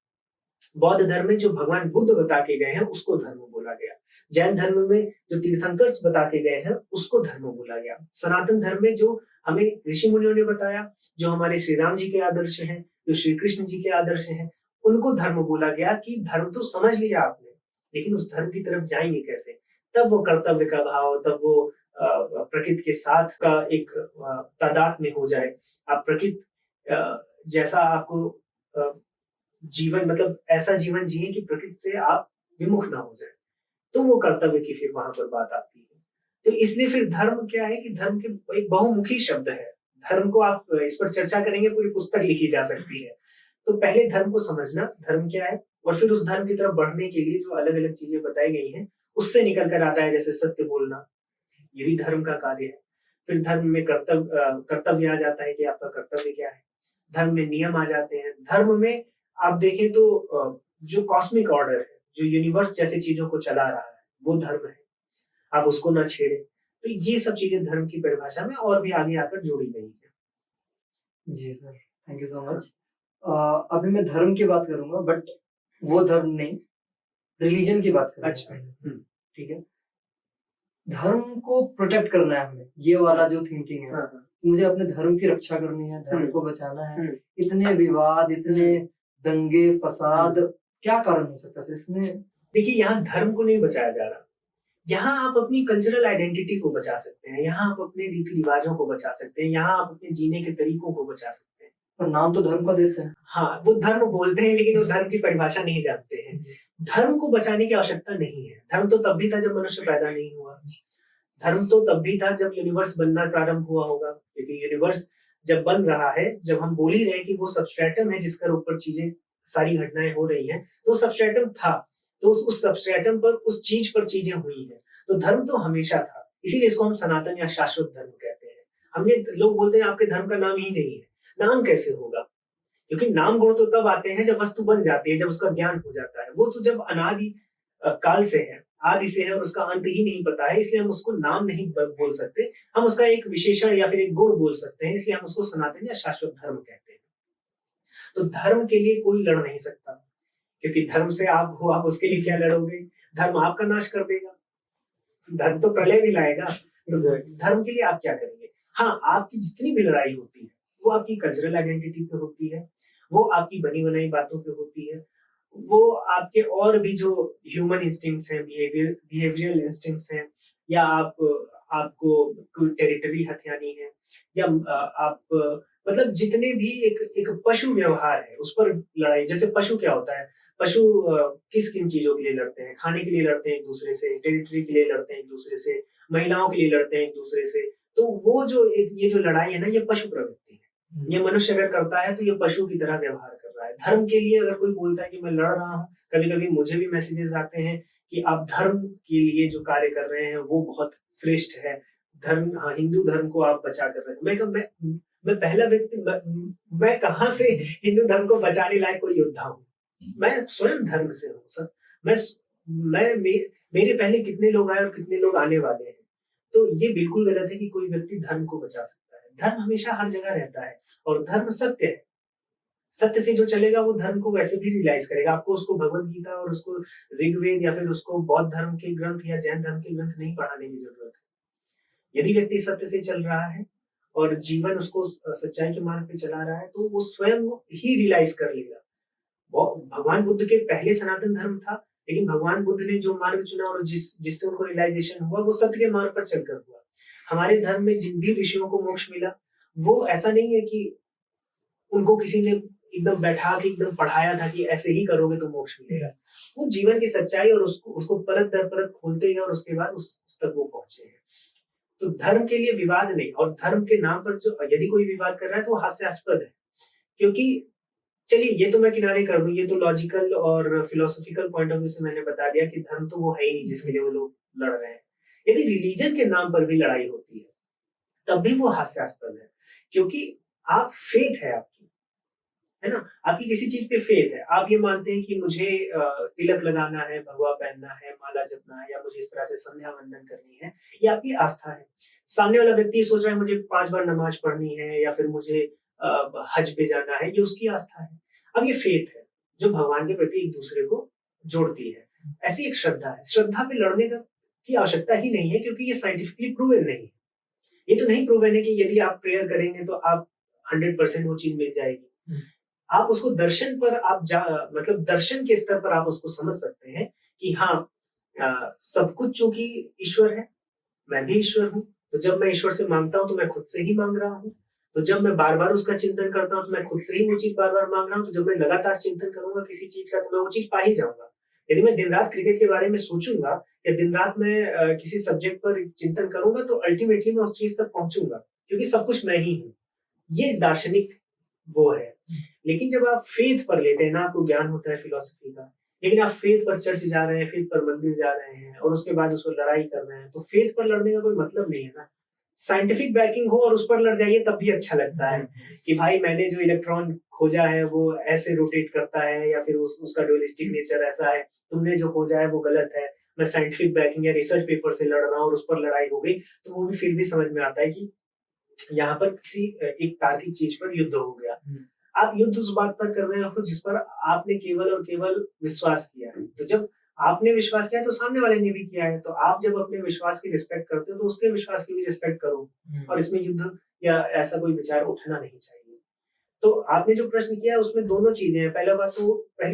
[SPEAKER 2] बौद्ध धर्म में जो भगवान बुद्ध बता के गए हैं उसको धर्म बोला गया। जैन धर्म में जो तीर्थंकर्स बता के गए हैं उसको धर्म बोला गया। सनातन धर्म में जो हमें ऋषि मुनियों ने बताया, जो हमारे श्री राम जी के आदर्श हैं, जो श्री कृष्ण जी के आदर्श हैं, उनको धर्म बोला गया कि धर्म तो समझ लिया आपने, लेकिन उस धर्म की तरफ जाएंगे कैसे। तब वो कर्तव्य का भाव, तब वो प्रकृति के साथ का एक तादाद में हो जाए। आप प्रकृति जैसा आपको जीवन, मतलब ऐसा जीवन जिए कि प्रकृति से आप विमुख ना हो जाए, तो वो कर्तव्य की फिर वहां पर बात आती है। तो इसलिए फिर धर्म क्या है कि धर्म के एक बहुमुखी शब्द है। धर्म को आप इस पर चर्चा करेंगे, पूरी पुस्तक लिखी जा सकती है। तो पहले धर्म को समझना, धर्म क्या है, और फिर उस धर्म की तरफ बढ़ने के लिए जो अलग अलग चीजें बताई गई हैं उससे निकल कर आता है, जैसे सत्य बोलना, ये भी धर्म का कार्य है। फिर धर्म में कर्तव्य आ जाता है कि आपका कर्तव्य क्या है। धर्म में नियम आ जाते हैं। धर्म में आप देखें तो जो कॉस्मिक ऑर्डर है, जो यूनिवर्स जैसे चीजों को चला रहा है, वो धर्म है, आप उसको ना छेड़े। तो ये सब चीजें धर्म की परिभाषा में और भी आगे आकर जोड़ी गई है।
[SPEAKER 1] जी sir, thank you so much. अभी मैं धर्म की बात करूंगा, बट वो धर्म नहीं, रिलीजन की बात करूंगा।
[SPEAKER 2] अच्छा,
[SPEAKER 1] ठीक है। धर्म को प्रोटेक्ट करना है हमें, ये वाला जो थिंकिंग है।
[SPEAKER 2] हाँ।
[SPEAKER 1] मुझे अपने धर्म की रक्षा करनी है, धर्म को बचाना है। इतने
[SPEAKER 2] हाँ।
[SPEAKER 1] विवाद, इतने दंगे फसाद, क्या कारण हो सकता है इसमें?
[SPEAKER 2] देखिए, यहाँ धर्म को नहीं बचाया जा रहा, यहाँ आप अपनी कल्चरल आइडेंटिटी को बचा सकते हैं, यहाँ आप अपने रीति रिवाजों को बचा सकते हैं, यहाँ आप अपने जीने के तरीकों को बचा सकते हैं।
[SPEAKER 1] पर नाम तो धर्म का देते हैं।
[SPEAKER 2] हाँ, वो धर्म बोलते हैं, लेकिन वो धर्म की परिभाषा नहीं जानते हैं। धर्म को बचाने की आवश्यकता नहीं है। धर्म तो तब भी था जब मनुष्य पैदा नहीं हुआ। धर्म तो तब भी था जब यूनिवर्स बनना प्रारंभ हुआ होगा, क्योंकि यूनिवर्स जब बन रहा है, जब हम बोल ही रहे हैं कि वो सबस्ट्रेटम है जिसके ऊपर चीजें, सारी घटनाएं हो रही हैं, तो सबस्ट्रेटम था, तो उस सबस्ट्रेटम पर, उस चीज पर चीजें हुई हैं। तो धर्म तो हमेशा था, इसीलिए इसको हम सनातन या शाश्वत धर्म कहते हैं। हमने, लोग बोलते हैं आपके धर्म का नाम ही नहीं है। नाम कैसे होगा? क्योंकि नाम गुण तो तब आते हैं जब वस्तु बन जाती है, जब उसका ज्ञान हो जाता है। वो तो जब अनादि काल से है, आदि से है, और उसका अंत ही नहीं पता है, इसलिए हम उसको नाम नहीं बोल सकते। हम उसका एक विशेषण या फिर एक गुण बोल सकते हैं, इसलिए हम उसको सनातन या शाश्वत धर्म कहते हैं। तो धर्म के लिए कोई लड़ नहीं सकता, क्योंकि धर्म से आप हो, आप उसके लिए क्या लड़ोगे? धर्म आपका नाश कर देगा, धर्म तो प्रलय भी लाएगा। तो धर्म के लिए आप क्या करेंगे? हाँ, आपकी जितनी भी लड़ाई होती है वो आपकी कल्चरल आइडेंटिटी पे होती है, वो आपकी बनी बनाई बातों पे होती है, वो आपके और भी जो ह्यूमन इंस्टिंक्ट्स हैं, बिहेवियरल इंस्टिंक्ट्स हैं, या आपको कोई टेरिटरी हथियानी है, या आप मतलब जितने भी एक पशु व्यवहार है उस पर लड़ाई। जैसे पशु क्या होता है? पशु किस किन चीजों के लिए लड़ते हैं? खाने के लिए लड़ते हैं एक दूसरे से, टेरिटरी के लिए लड़ते हैं एक दूसरे से, महिलाओं के लिए लड़ते हैं एक दूसरे से। तो वो जो ये जो लड़ाई है ना, ये पशु प्रवृत्ति है। ये मनुष्य अगर करता है तो ये पशु की तरह व्यवहार कर रहा है। धर्म के लिए अगर कोई बोलता है कि मैं लड़ रहा हूँ, कभी कभी मुझे भी मैसेजेस आते हैं कि आप धर्म के लिए जो कार्य कर रहे हैं वो बहुत श्रेष्ठ है, धर्म, हाँ, हिंदू धर्म को आप बचा कर रहे हैं। मैं पहला व्यक्ति, मैं कहाँ से हिंदू धर्म को बचाने लायक कोई योद्धा हूँ? मैं स्वयं धर्म से हूँ सर। मेरे पहले कितने लोग आए और कितने लोग आने वाले हैं। तो ये बिल्कुल गलत है कि कोई व्यक्ति धर्म को बचा सकता है। धर्म हमेशा हर जगह रहता है, और धर्म सत्य है। सत्य से जो चलेगा वो धर्म को वैसे भी रियलाइज करेगा। आपको उसको भगवत गीता और उसको ऋग्वेद या फिर उसको बौद्ध धर्म के ग्रंथ या जैन धर्म के ग्रंथ नहीं पढ़ाने की जरूरत है। यदि व्यक्ति सत्य से चल रहा है और जीवन उसको सच्चाई के मार्ग पे चला रहा है, तो वो स्वयं ही रियलाइज कर लेगा। भगवान बुद्ध के पहले सनातन धर्म था, लेकिन भगवान बुद्ध ने जो मार्ग चुना और जिससे उनको रियलाइजेशन हुआ, वो सत्य के मार्ग पर चलकर हुआ। हमारे धर्म में जिन भी ऋषियों को मोक्ष मिला, वो ऐसा नहीं है कि उनको किसी ने एकदम बैठा के एकदम पढ़ाया था कि ऐसे ही करोगे तो मोक्ष मिलेगा। वो जीवन की सच्चाई और उसको परत दर परत खोलते गए, और उसके बाद उस तक वो पहुंचे हैं। तो धर्म के लिए विवाद नहीं, और धर्म के नाम पर जो यदि कोई विवाद कर रहा है तो वो हास्यास्पद है। क्योंकि चलिए, ये तो मैं किनारे कर दूं, ये तो लॉजिकल और फिलोसॉफिकल पॉइंट ऑफ व्यू से मैंने बता दिया कि धर्म तो वो है ही नहीं जिसके लिए वो लोग लड़ रहे हैं। यदि रिलीजन के नाम पर भी लड़ाई होती है तब भी वो हास्यास्पद है, क्योंकि आप फेथ है आपकी, है ना, आपकी किसी चीज पे फेथ है। आप ये मानते हैं कि मुझे तिलक लगाना है, भगवा पहनना है, माला जपना है, या मुझे इस तरह से संध्या वंदन करनी है, ये आपकी आस्था है। सामने वाला व्यक्ति सोच रहा है मुझे 5 बार नमाज पढ़नी है, या फिर मुझे हज पे जाना है, ये उसकी आस्था है। अब ये फेथ है जो भगवान के प्रति एक दूसरे को जोड़ती है। ऐसी एक श्रद्धा है। श्रद्धा पे लड़ने की आवश्यकता ही नहीं है, क्योंकि ये साइंटिफिकली प्रूवन नहीं है। ये तो नहीं प्रूवन है कि यदि आप प्रेयर करेंगे तो आप 100% वो चीज मिल जाएगी। आप उसको दर्शन पर मतलब दर्शन के स्तर पर आप उसको समझ सकते हैं कि हाँ, सब कुछ चूंकि ईश्वर है, मैं भी ईश्वर हूँ, तो जब मैं ईश्वर से मांगता हूँ तो मैं खुद से ही मांग रहा हूँ। तो जब मैं बार बार उसका चिंतन करता हूँ तो मैं खुद से ही वो चीज बार बार मांग रहा हूँ। तो जब मैं लगातार चिंतन करूंगा किसी चीज का तो मैं वो चीज पा ही जाऊंगा। यदि मैं दिन रात क्रिकेट के बारे में सोचूंगा या दिन रात में किसी सब्जेक्ट पर चिंतन करूंगा तो अल्टीमेटली मैं उस चीज तक पहुंचूंगा, क्योंकि सब कुछ मैं ही हूँ। ये दार्शनिक वो है। लेकिन जब आप फेथ पर लेते हैं ना, आपको ज्ञान होता है फिलोसफी का, लेकिन आप फेथ पर चर्च जा रहे हैं, फेथ पर मंदिर जा रहे हैं और उसके बाद उस पर लड़ाई कर रहे हैं, तो फेथ पर लड़ने का कोई मतलब नहीं है ना। साइंटिफिक बैकिंग हो और उस पर लड़ जाइए तब भी अच्छा लगता है कि भाई मैंने जो इलेक्ट्रॉन खोजा है वो ऐसे रोटेट करता है या फिर उसका डुअलिस्टिक नेचर ऐसा है, तुमने जो खोजा है वो गलत है। मैं साइंटिफिक बैकिंग या रिसर्च पेपर से लड़ रहा हूँ और उस पर लड़ाई हो गई, तो वो भी फिर भी समझ में आता है कि यहाँ पर किसी एक तार्किक चीज पर युद्ध हो गया। आप युद्ध उस बात पर कर रहे हो जिस पर आपने केवल और केवल विश्वास किया है। तो जब आपने विश्वास किया है तो सामने वाले ने भी किया है, तो आप जब अपने विश्वास की रिस्पेक्ट करते हो तो उसके विश्वास की भी रिस्पेक्ट करो, और इसमें युद्ध या ऐसा कोई विचार उठना नहीं चाहिए। तो आपने जो प्रश्न किया उसमें दोनों चीजें हैं। पहली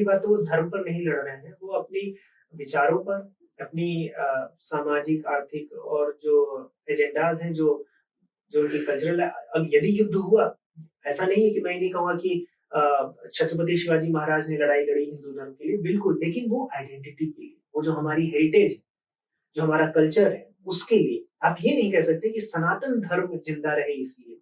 [SPEAKER 2] बात तो वो धर्म पर नहीं लड़ रहे हैं, वो अपनी विचारों पर, अपनी सामाजिक, आर्थिक और जो एजेंडाज हैं, जो उनकी कल्चरल। अब यदि युद्ध हुआ, ऐसा नहीं है कि मैं नहीं कहूंगा कि छत्रपति शिवाजी महाराज ने लड़ाई लड़ी हिंदू धर्म के लिए, बिल्कुल, लेकिन वो आइडेंटिटी के लिए, वो जो हमारी हेरिटेज है, जो हमारा कल्चर है, उसके लिए। आप ये नहीं कह सकते कि सनातन धर्म जिंदा रहे इसलिए,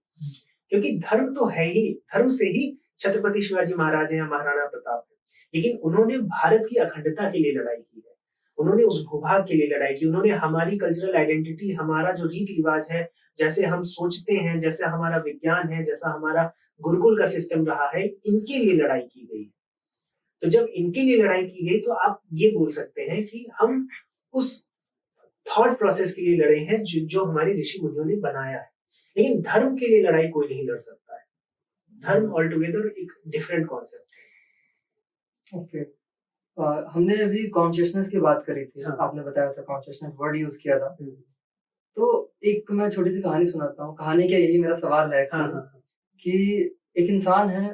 [SPEAKER 2] क्योंकि धर्म तो है ही, धर्म से ही छत्रपति शिवाजी महाराज या महाराणा प्रताप है। लेकिन उन्होंने भारत की अखंडता के लिए लड़ाई की है, उन्होंने उस भूभाग के लिए लड़ाई की, उन्होंने हमारी कल्चरल आइडेंटिटी, हमारा जो रीति रिवाज है, जैसे हम सोचते हैं, जैसे हमारा विज्ञान है, जैसा हमारा गुरुकुल का सिस्टम रहा है, इनके लिए लड़ाई की गई। तो जब इनके लिए लड़ाई की गई तो आप ये बोल सकते हैं कि हम उस थॉट प्रोसेस के लिए लड़े हैं जो हमारे ऋषि मुनियों ने बनाया है। लेकिन धर्म के लिए लड़ाई कोई नहीं लड़ सकता है। धर्म ऑल टुगेदर एक डिफरेंट कॉन्सेप्ट है।
[SPEAKER 1] ओके, हमने अभी कॉन्शियसनेस की बात करी थी।
[SPEAKER 2] हाँ।
[SPEAKER 1] आपने बताया था कॉन्शियसनेस वर्ड यूज किया था। तो एक मैं छोटी सी कहानी सुनाता हूँ। कहानी क्या, यही मेरा सवाल है कि एक इंसान है,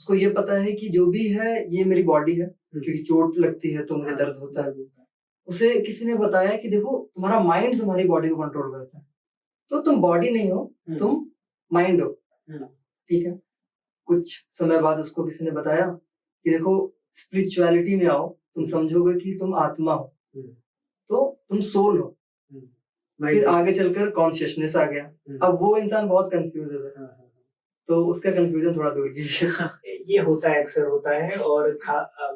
[SPEAKER 1] उसको ये पता है कि जो भी है ये मेरी बॉडी है, क्योंकि चोट लगती है तो मुझे दर्द होता है। उसे किसी ने बताया कि देखो तुम्हारा माइंड तुम्हारी बॉडी को कंट्रोल करता है, तो तुम बॉडी नहीं हो, तुम माइंड हो। ठीक है। कुछ समय बाद उसको किसी ने बताया कि देखो स्पिरिचुअलिटी में आओ, तुम समझोगे कि तुम आत्मा हो, तो तुम सोल हो। फिर आगे चलकर कॉन्शियसनेस आ गया। अब वो इंसान बहुत कंफ्यूज है, तो उसका कंफ्यूजन थोड़ा दूर कीजिए।
[SPEAKER 2] ये होता है, अक्सर होता है, और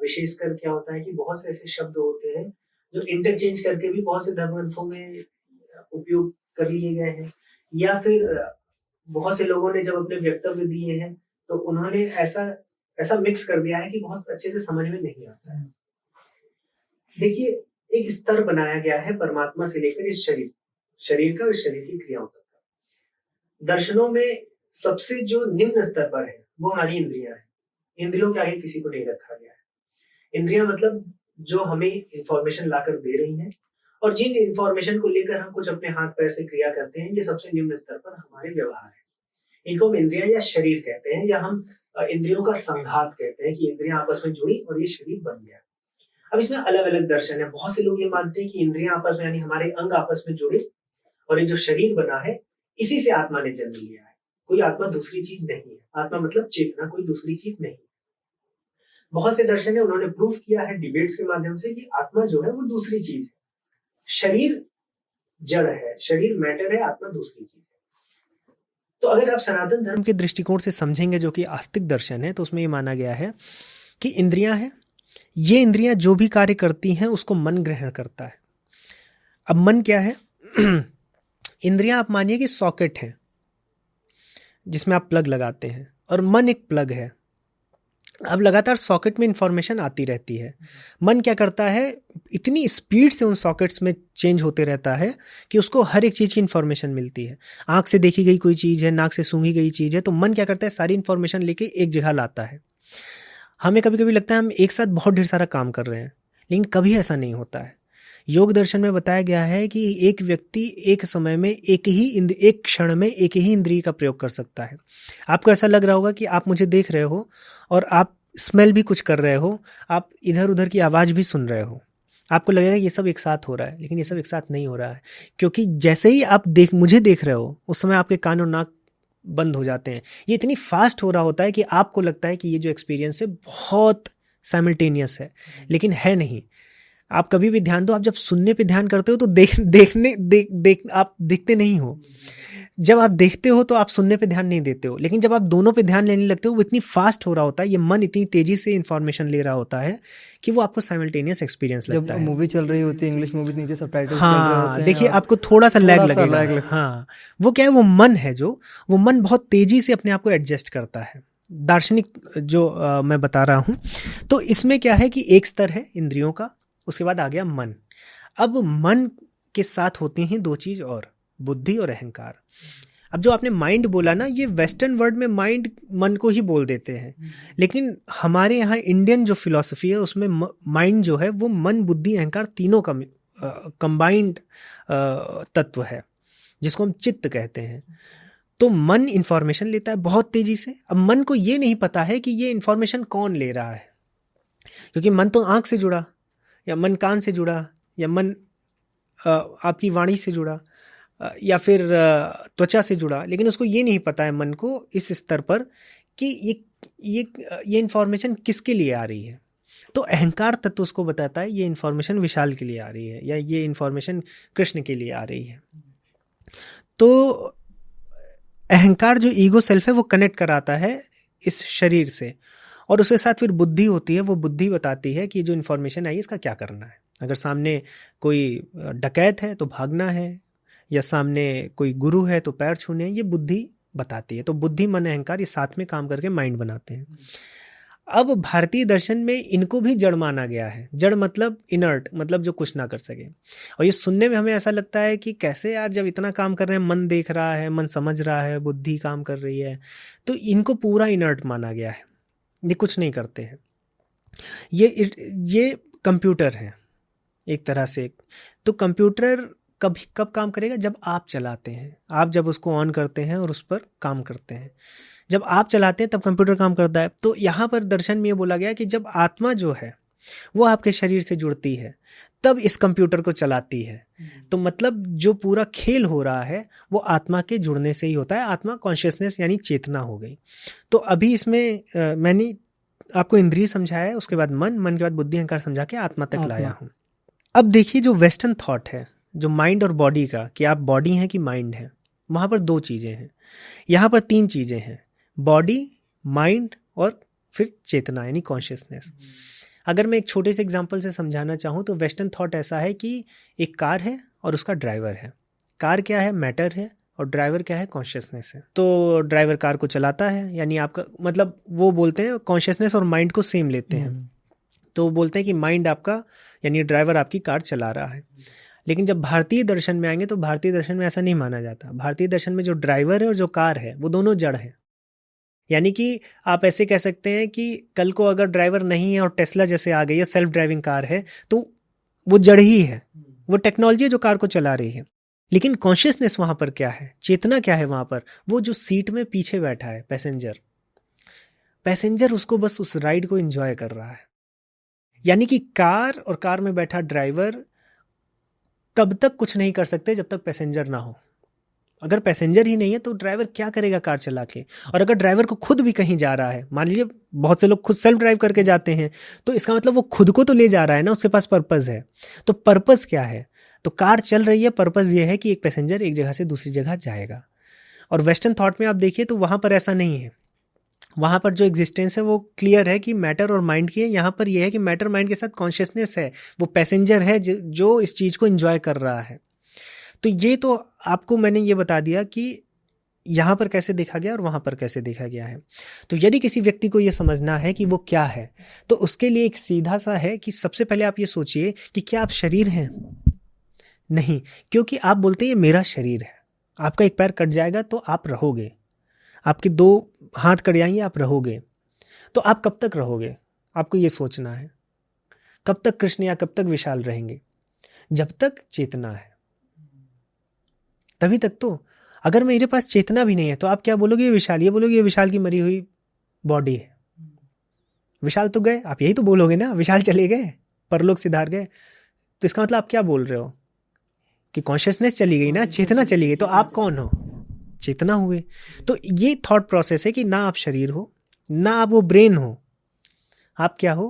[SPEAKER 2] विशेषकर क्या होता है कि बहुत से ऐसे शब्द होते हैं जो इंटरचेंज करके भी बहुत से धर्मग्रंथों में उपयोग कर लिए गए हैं, या फिर बहुत से लोगों ने जब अपने वक्तव्य दिए हैं तो उन्होंने ऐसा मिक्स कर दिया है कि बहुत अच्छे से समझ में नहीं आता है। देखिए, एक स्तर बनाया गया है परमात्मा से लेकर इस शरीर का, इस शरीर की क्रियाओं तक। दर्शनों में सबसे जो निम्न स्तर पर है वो हमारी इंद्रियां हैं। इंद्रियों के आगे किसी को नहीं रखा गया है। इंद्रियां मतलब जो हमें इंफॉर्मेशन लाकर दे रही हैं, और जिन इंफॉर्मेशन को लेकर हम कुछ अपने हाथ पैर से क्रिया करते हैं, ये सबसे निम्न स्तर पर हमारे व्यवहार है। इनको हम इंद्रियां या शरीर कहते हैं, या हम इंद्रियों का संघात कहते हैं कि इंद्रियां आपस में जुड़ी और ये शरीर बन गया। अब इसमें अलग अलग दर्शन है। बहुत से लोग ये मानते हैं कि इंद्रियां आपस में, यानी हमारे अंग आपस में जुड़े और ये जो शरीर बना है इसी से आत्मा ने जन्म लिया है। कोई आत्मा दूसरी चीज नहीं है। आत्मा मतलब चेतना, कोई दूसरी चीज नहीं। बहुत से दर्शन है, उन्होंने प्रूव किया है डिबेट्स के माध्यम से कि आत्मा जो है वो दूसरी चीज है। शरीर जड़ है, शरीर मैटर है, आत्मा दूसरी चीज है। तो अगर आप सनातन धर्म
[SPEAKER 3] के दृष्टिकोण से समझेंगे, जो कि आस्तिक दर्शन है, तो उसमें ये माना गया है कि इंद्रियां हैं, ये इंद्रियां जो भी कार्य करती हैं उसको मन ग्रहण करता है। अब मन क्या है? इंद्रियां आप मानिए कि सॉकेट है जिसमें आप प्लग लगाते हैं, और मन एक प्लग है। अब लगातार सॉकेट में इंफॉर्मेशन आती रहती है। मन क्या करता है, इतनी स्पीड से उन सॉकेट्स में चेंज होते रहता है कि उसको हर एक चीज़ की इन्फॉर्मेशन मिलती है। आँख से देखी गई कोई चीज़ है, नाक से सूंघी गई चीज़ है, तो मन क्या करता है, सारी इन्फॉर्मेशन लेके एक जगह लाता है। हमें कभी कभी लगता है हम एक साथ बहुत ढेर सारा काम कर रहे हैं, लेकिन कभी ऐसा नहीं होता है। योग दर्शन में बताया गया है कि एक व्यक्ति एक समय में एक क्षण में एक ही इंद्रिय का प्रयोग कर सकता है। आपको ऐसा लग रहा होगा कि आप मुझे देख रहे हो और आप स्मेल भी कुछ कर रहे हो, आप इधर उधर की आवाज़ भी सुन रहे हो, आपको लगेगा ये सब एक साथ हो रहा है, लेकिन ये सब एक साथ नहीं हो रहा है, क्योंकि जैसे ही आप मुझे देख रहे हो उस समय आपके कान और नाक बंद हो जाते हैं। ये इतनी फास्ट हो रहा होता है कि आपको लगता है कि ये जो एक्सपीरियंस है बहुत साइमल्टेनियस है, लेकिन है नहीं। आप कभी भी ध्यान दो, आप जब सुनने पे ध्यान करते हो तो आप दिखते नहीं हो। जब आप देखते हो तो आप सुनने पे ध्यान नहीं देते हो, लेकिन जब आप दोनों पे ध्यान लेने लगते हो वो इतनी फास्ट हो रहा होता है, ये मन इतनी तेजी से इंफॉर्मेशन ले रहा होता है कि वो आपको साइमल्टेनियस एक्सपीरियंस लगता
[SPEAKER 1] जब
[SPEAKER 3] है।
[SPEAKER 1] मूवी चल रही होती है, इंग्लिश मूवी, नीचे सबटाइटल्स चल रहे
[SPEAKER 3] हाँ,
[SPEAKER 1] होते हैं,
[SPEAKER 3] देखिए
[SPEAKER 1] और
[SPEAKER 3] आपको थोड़ा सा लैग
[SPEAKER 1] थोड़ा सा
[SPEAKER 3] लगेगा।
[SPEAKER 1] lag लगता है।
[SPEAKER 3] हाँ, वो क्या है, वो मन है, जो वो मन बहुत तेजी से अपने आप को एडजस्ट करता है। दार्शनिक जो मैं बता रहा हूँ, तो इसमें क्या है कि एक स्तर है इंद्रियों का, उसके बाद आ गया मन। अब मन के साथ होती हैं दो चीज और, बुद्धि और अहंकार। अब जो आपने माइंड बोला ना, ये वेस्टर्न वर्ल्ड में माइंड मन को ही बोल देते हैं, लेकिन हमारे यहाँ इंडियन जो फिलॉसफी है उसमें माइंड जो है वो मन, बुद्धि, अहंकार तीनों का कंबाइंड तत्व है, जिसको हम चित्त कहते हैं। तो मन इंफॉर्मेशन लेता है बहुत तेजी से। अब मन को ये नहीं पता है कि ये इंफॉर्मेशन कौन ले रहा है, क्योंकि मन तो आंख से जुड़ा, या मन कान से जुड़ा, या मन आपकी वाणी से जुड़ा, या फिर त्वचा से जुड़ा, लेकिन उसको ये नहीं पता है मन को इस स्तर पर कि ये इंफॉर्मेशन किसके लिए आ रही है। तो अहंकार तत्व उसको बताता है ये इंफॉर्मेशन विशाल के लिए आ रही है, या ये इंफॉर्मेशन कृष्ण के लिए आ रही है। तो अहंकार जो ईगो सेल्फ है वो कनेक्ट कराता है इस शरीर से, और उसके साथ फिर बुद्धि होती है। वो बुद्धि बताती है कि जो इन्फॉर्मेशन आई इसका क्या करना है। अगर सामने कोई डकैत है तो भागना है, या सामने कोई गुरु है तो पैर छूने हैं, ये बुद्धि बताती है। तो बुद्धि, मन, अहंकार ये साथ में काम करके माइंड बनाते हैं। अब भारतीय दर्शन में इनको भी जड़ माना गया है। जड़ मतलब इनर्ट, मतलब जो कुछ ना कर सके। और ये सुनने में हमें ऐसा लगता है कि कैसे यार, जब इतना काम कर रहे हैं, मन देख रहा है, मन समझ रहा है, बुद्धि काम कर रही है, तो इनको पूरा इनर्ट माना गया है, ये कुछ नहीं करते हैं। ये कंप्यूटर है एक तरह से। तो कंप्यूटर कब काम करेगा? जब आप चलाते हैं, आप जब उसको ऑन करते हैं और उस पर काम करते हैं। जब आप चलाते हैं तब कंप्यूटर काम करता है। तो यहाँ पर दर्शन में ये बोला गया कि जब आत्मा जो है वो आपके शरीर से जुड़ती है तब इस कंप्यूटर को चलाती है। तो मतलब जो पूरा खेल हो रहा है वो आत्मा के जुड़ने से ही होता है। आत्मा कॉन्शियसनेस यानी चेतना हो गई। तो अभी इसमें मैंने आपको इंद्रिय समझाया है, उसके बाद मन के बाद बुद्धि, अहंकार समझा के आत्मा तक लाया हूँ। अब देखिए जो वेस्टर्न थॉट है, जो माइंड और बॉडी का, कि आप बॉडी हैं कि माइंड है, वहाँ पर दो चीज़ें हैं। यहाँ पर तीन चीज़ें हैं, बॉडी, माइंड और फिर चेतना यानी कॉन्शियसनेस। अगर मैं एक छोटे से एग्जांपल से समझाना चाहूँ तो वेस्टर्न थॉट ऐसा है कि एक कार है और उसका ड्राइवर है। कार क्या है? मैटर है। और ड्राइवर क्या है? कॉन्शियसनेस है। तो ड्राइवर कार को चलाता है, यानी आपका मतलब वो बोलते हैं कॉन्शियसनेस और माइंड को सेम लेते हैं। तो वो बोलते हैं कि माइंड आपका यानी ड्राइवर आपकी कार चला रहा है। लेकिन जब भारतीय दर्शन में आएंगे तो भारतीय दर्शन में ऐसा नहीं माना जाता। भारतीय दर्शन में जो ड्राइवर है और जो कार है वो दोनों जड़ हैं। यानी कि आप ऐसे कह सकते हैं कि कल को अगर ड्राइवर नहीं है और टेस्ला जैसे आ गई है, सेल्फ ड्राइविंग कार है, तो वो जड़ ही है, वो टेक्नोलॉजी है जो कार को चला रही है। लेकिन कॉन्शियसनेस वहाँ पर क्या है? चेतना क्या है वहाँ पर? वो जो सीट में पीछे बैठा है पैसेंजर उसको बस उस राइड को एंजॉय कर रहा है। यानी कि कार और कार में बैठा ड्राइवर तब तक कुछ नहीं कर सकते जब तक पैसेंजर ना हो। अगर पैसेंजर ही नहीं है तो ड्राइवर क्या करेगा कार चला के? और अगर ड्राइवर को खुद भी कहीं जा रहा है, मान लीजिए बहुत से लोग खुद सेल्फ ड्राइव करके जाते हैं, तो इसका मतलब वो खुद को तो ले जा रहा है ना, उसके पास पर्पस है। तो पर्पस क्या है? तो कार चल रही है, पर्पस ये है कि एक पैसेंजर एक जगह से दूसरी जगह जाएगा। और वेस्टर्न थॉट में आप देखिए तो वहाँ पर ऐसा नहीं है। वहाँ पर जो एग्जिस्टेंस है वो क्लियर है कि मैटर और माइंड की है। यहाँ पर यह है कि मैटर माइंड के साथ कॉन्शियसनेस है, वो पैसेंजर है जो इस चीज़ को एंजॉय कर रहा है। तो ये तो आपको मैंने ये बता दिया कि यहाँ पर कैसे देखा गया और वहाँ पर कैसे देखा गया है। तो यदि किसी व्यक्ति को ये समझना है कि वो क्या है, तो उसके लिए एक सीधा सा है कि सबसे पहले आप ये सोचिए कि क्या आप शरीर हैं? नहीं, क्योंकि आप बोलते हैं ये मेरा शरीर है। आपका एक पैर कट जाएगा तो आप रहोगे, आपके दो हाथ कट जाएंगे आप रहोगे। तो आप कब तक रहोगे? आपको ये सोचना है। कब तक कृष्ण या कब तक विशाल रहेंगे? जब तक चेतना है तभी तक। तो अगर मेरे पास चेतना भी नहीं है तो आप क्या बोलोगे? ये विशाल, ये बोलोगे ये विशाल की मरी हुई बॉडी है। विशाल तो गए, आप यही तो बोलोगे ना, विशाल चले गए, परलोक सिधार गए। तो इसका मतलब आप क्या बोल रहे हो कि कॉन्शियसनेस चली गई ना, चेतना चली गई, तो आप कौन हो? चेतना हुए। तो ये थॉट प्रोसेस है कि ना आप शरीर हो, ना आप वो ब्रेन हो, आप क्या हो?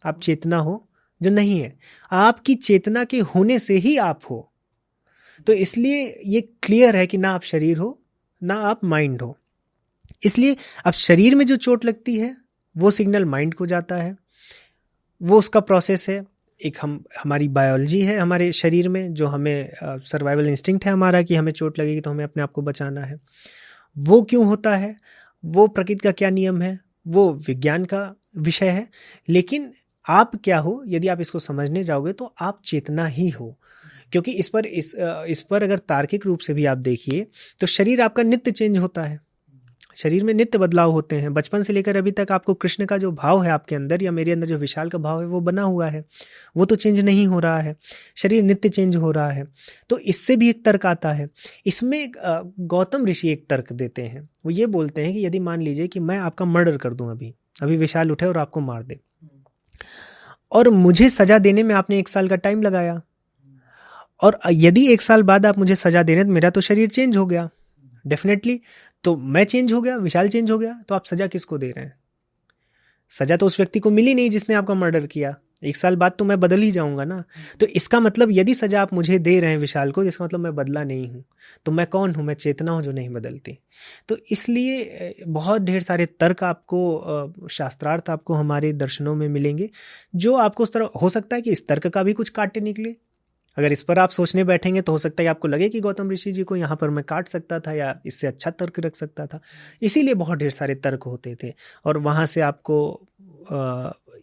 [SPEAKER 3] आप चेतना हो, जो नहीं है। आपकी चेतना के होने से ही आप हो। तो इसलिए ये क्लियर है कि ना आप शरीर हो, ना आप माइंड हो। इसलिए अब शरीर में जो चोट लगती है वो सिग्नल माइंड को जाता है, वो उसका प्रोसेस है। एक हमारी बायोलॉजी है हमारे शरीर में, जो हमें सर्वाइवल इंस्टिंक्ट है हमारा कि हमें चोट लगेगी तो हमें अपने आप को बचाना है। वो क्यों होता है, वो प्रकृति का क्या नियम है, वो विज्ञान का विषय है। लेकिन आप क्या हो, यदि आप इसको समझने जाओगे तो आप चेतना ही हो। क्योंकि इस पर अगर तार्किक रूप से भी आप देखिए तो शरीर आपका नित्य चेंज होता है, शरीर में नित्य बदलाव होते हैं। बचपन से लेकर अभी तक आपको कृष्ण का जो भाव है आपके अंदर, या मेरे अंदर जो विशाल का भाव है, वो बना हुआ है, वो तो चेंज नहीं हो रहा है। शरीर नित्य चेंज हो रहा है। तो इससे भी एक तर्क आता है। इसमें गौतम ऋषि एक तर्क देते हैं। वो ये बोलते हैं कि यदि मान लीजिए कि मैं आपका मर्डर कर दूं, अभी विशाल उठे और आपको मार दे, और मुझे सजा देने में आपने 1 साल का टाइम लगाया, और यदि 1 साल बाद आप मुझे सजा दे रहे हैं तो मेरा तो शरीर चेंज हो गया डेफिनेटली। तो मैं चेंज हो गया, विशाल चेंज हो गया, तो आप सजा किसको दे रहे हैं? सजा तो उस व्यक्ति को मिली नहीं जिसने आपका मर्डर किया। 1 साल बाद तो मैं बदल ही जाऊंगा ना। तो इसका मतलब यदि सजा आप मुझे दे रहे हैं विशाल को, इसका मतलब मैं बदला नहीं हूं। तो मैं कौन हूं? मैं चेतना हूं जो नहीं बदलती। तो इसलिए बहुत ढेर सारे तर्क आपको, शास्त्रार्थ आपको हमारे दर्शनों में मिलेंगे, जो आपको उस तरह, हो सकता है कि इस तर्क का भी कुछ काटे निकले। अगर इस पर आप सोचने बैठेंगे तो हो सकता है कि आपको लगे कि गौतम ऋषि जी को यहाँ पर मैं काट सकता था या इससे अच्छा तर्क रख सकता था। इसीलिए बहुत ढेर सारे तर्क होते थे, और वहाँ से आपको